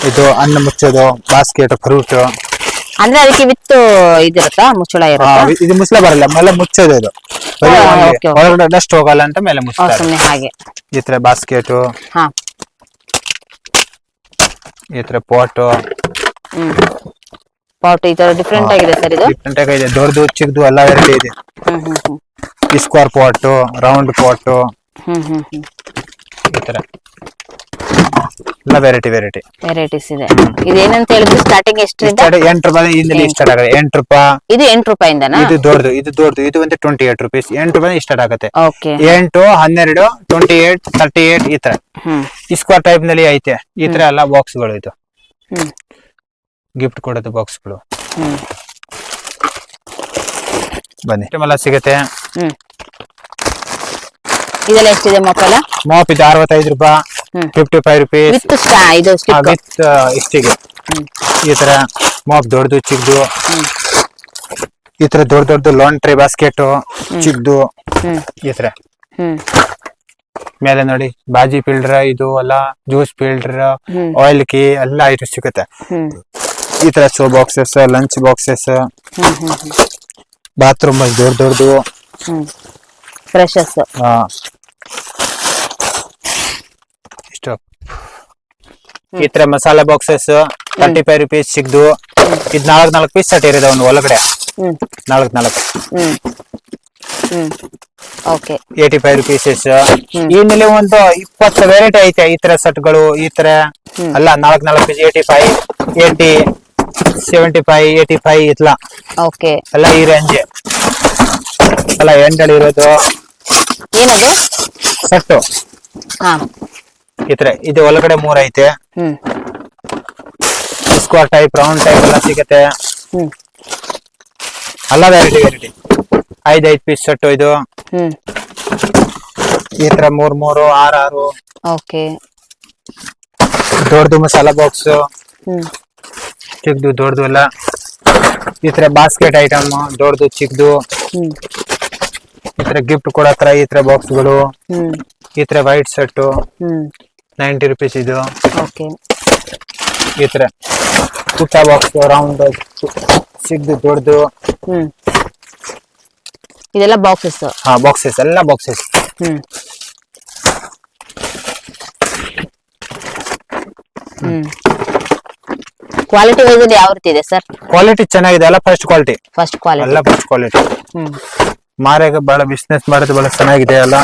ಇದು ಅನ್ನ ಮುಚ್ಚೋದು, ಬಾಸ್ಕೆಟ್, ಫ್ರೂಟ್. ಅಂದ್ರೆ ಅದಕ್ಕೆ ವಿತ್ ಇದಿರುತ್ತಾ, ಮುಚ್ಚಳ ಇರುತ್ತಾ? ಇದು ಮುಚ್ಚಳ ಬರಲ್ಲ, ಮೇಲೆ ಮುಚ್ಚೋದು. ಇದು ಹೊರಗಡೆ ಡಸ್ಟ್ ಹೋಗಲ್ಲ ಅಂತ ಮೇಲೆ ಮುಚ್ಚ. ಹಾಗೆ ಈ ತರ ಬಾಸ್ಕೆಟ್, ಈ ತರ ಪಾಟ್ ಈ ತರ ಡಿಫ್ರೆಂಟ್ ಆಗಿದೆ ಸರ್. ಇದು ಡಿಫ್ರೆಂಟ್ ಆಗಿದೆ, ದೊಡ್ಡದು ಚಿಕ್ಕದು ಎಲ್ಲ ವೆರೈಟಿ ಇದೆ. ಸ್ಕ್ವೇರ್ ಪಾಟ್, ರೌಂಡ್ ಪಾಟ್, ಈ ತರ ಎಲ್ಲ ವೆರೈಟೀಸ್ ಇದೆ. ಇದೇನಂತ ಹೇಳಿದ್ರೆ ಸ್ಟಾರ್ಟಿಂಗ್ ಎಷ್ಟರಿಂದ? 8 ರೂಪಾಯಿ ಇಂದಲೇ ಸ್ಟಾರ್ಟ್ ಆಗುತ್ತೆ. 8 ರೂಪಾಯಿ. ಇದು 8 ರೂಪಾಯಿಂದನಾ? ಇದು ದೊಡ್ಡದು, ಇದು ಒಂದು 28 rupees. 8 ರೂಪಾಯಿ ಸ್ಟಾರ್ಟ್ ಆಗುತ್ತೆ. 8, 12, 28, 38 ಈ ತರ ಸ್ಕ್ವೇರ್ ಟೈಪ್ ನಲ್ಲಿ ಐತೆ. ಈ ತರ ಎಲ್ಲ ಬಾಕ್ಸ್ ಗಳು. ಇದು ಗಿಫ್ಟ್ ಕೊಡೋದು ಬಾಕ್ಸ್ ಗಳು. ಬನ್ನಿ, ಎಲ್ಲ ಸಿಗುತ್ತೆ. ಇದೆಲ್ಲ ಎಷ್ಟಿದೆ ಮೊಬೈಲ್? ಮಾಪ್ ಇದು 65 ರೂಪಾಯಿ, 55 rupees ವಿತ್ ಇಷ್ಟಿಗೆ. ಈ ತರ ಮಾಪ್ ದೊಡ್ಡದು ಚಿಕ್ಕದು. ಈ ತರ ದೊಡ್ಡ ಲಾಂಡ್ರಿ ಬಾಸ್ಕೆಟ್, ಚಿಕ್ಕದು. ಈ ತರ ಮೇಲೆ ನೋಡಿ, ಬಾಜಿ ಫಿಲ್ಟರ್, ಇದು ಎಲ್ಲ ಜ್ಯೂಸ್ ಫಿಲ್ಟರ್, ಆಯಿಲ್ ಕೀ ಎಲ್ಲ ಐಟಮ್ ಸಿಗುತ್ತೆ. ಈ ತರ so boxes, lunch boxes, bathroom ದೊಡ್ಡದು ಫ್ರೆಶಸ್. ಇಷ್ಟು. ಈ ತರ ಮಸಾಲಾ ಬಾಕ್ಸಸ್ 35 rupees ಸಿಗ್ದು. ಇದು 4 ಪೀಸ್ ಸೆಟ್ ಇರೋದು ಒಂದು ಒಳಗಡೆ. 4 ಓಕೆ 85 rupees. ಇಲ್ಲಿ ಒಂದು 20 ವೆರೈಟಿ ಐತೆ. ಈ ತರ ಸೆಟ್ಗಳು, ಈ ತರ ಅಲ್ಲ 4 ಪೀಸ್ 85, 80, 75, 85 ಇತ್ಲ. ಓಕೆ ಎಲ್ಲ ಈ ರೇಂಜ್ ಎಲ್ಲ ಎಂಟಲ್ಲಿ ಇರೋದು ಸೆಟ್ಟು. ಈ ತರ ಇದು ಒಳಗಡೆ 3 ಐತೆ. ಸ್ಕ್ವೇರ್ ಟೈಪ್, ರೌಂಡ್ ಟೈಪ್ ಎಲ್ಲ ಸಿಗುತ್ತೆ. ಎಲ್ಲ ವೆರೈಟಿ 5 ಪೀಸ್ ಸೆಟ್ಟು ಇದು. ಈ ತರ 3, 6. ಓಕೆ ದೊಡ್ಡದು ಮಸಾಲಾ ಬಾಕ್ಸ್, ಚಿಕ್ಕದು ದೊಡ್ಡದು ಎಲ್ಲ. ಈ ತರ ಬಾಸ್ಕೆಟ್ ಐಟಮ್, ದೊಡ್ಡದು ಚಿಕ್ಕದು. ಈ ತರ ಗಿಫ್ಟ್ ಕೊಡತ್ರ ಈ ತರ ಬಾಕ್ಸ್ ಗಳು. ಈ ತರ ವೈಟ್ ಸೆಟ್ 90 rupees ಇದು. ಓಕೆ ಈ ತರ ಪುಟ್ಟ ಬಾಕ್ಸ್, ರೌಂಡ್, ಚಿಕ್ಕದು ದೊಡ್ಡದು. ಇದೆಲ್ಲ ಬಾಕ್ಸಸ್. ಬಾಕ್ಸಸ್ ಎಲ್ಲ ಬಾಕ್ಸಸ್. ಕ್ವಾಲಿಟಿ ವೈಸ್ ಅಲ್ಲಿ ಯಾವ ರೀತಿ ಇದೆ ಸರ್? ಕ್ವಾಲಿಟಿ ಚೆನ್ನಾಗಿದೆ, ಎಲ್ಲ ಫಸ್ಟ್ ಕ್ವಾಲಿಟಿ. ಎಲ್ಲ ಫಸ್ಟ್ ಕ್ವಾಲಿಟಿ. ಮಾರಾಗ ಬಹಳ ಬಿಸ್ನೆಸ್ ಮಾಡೋದು ಬಹಳ ಚೆನ್ನಾಗಿದೆ ಎಲ್ಲ.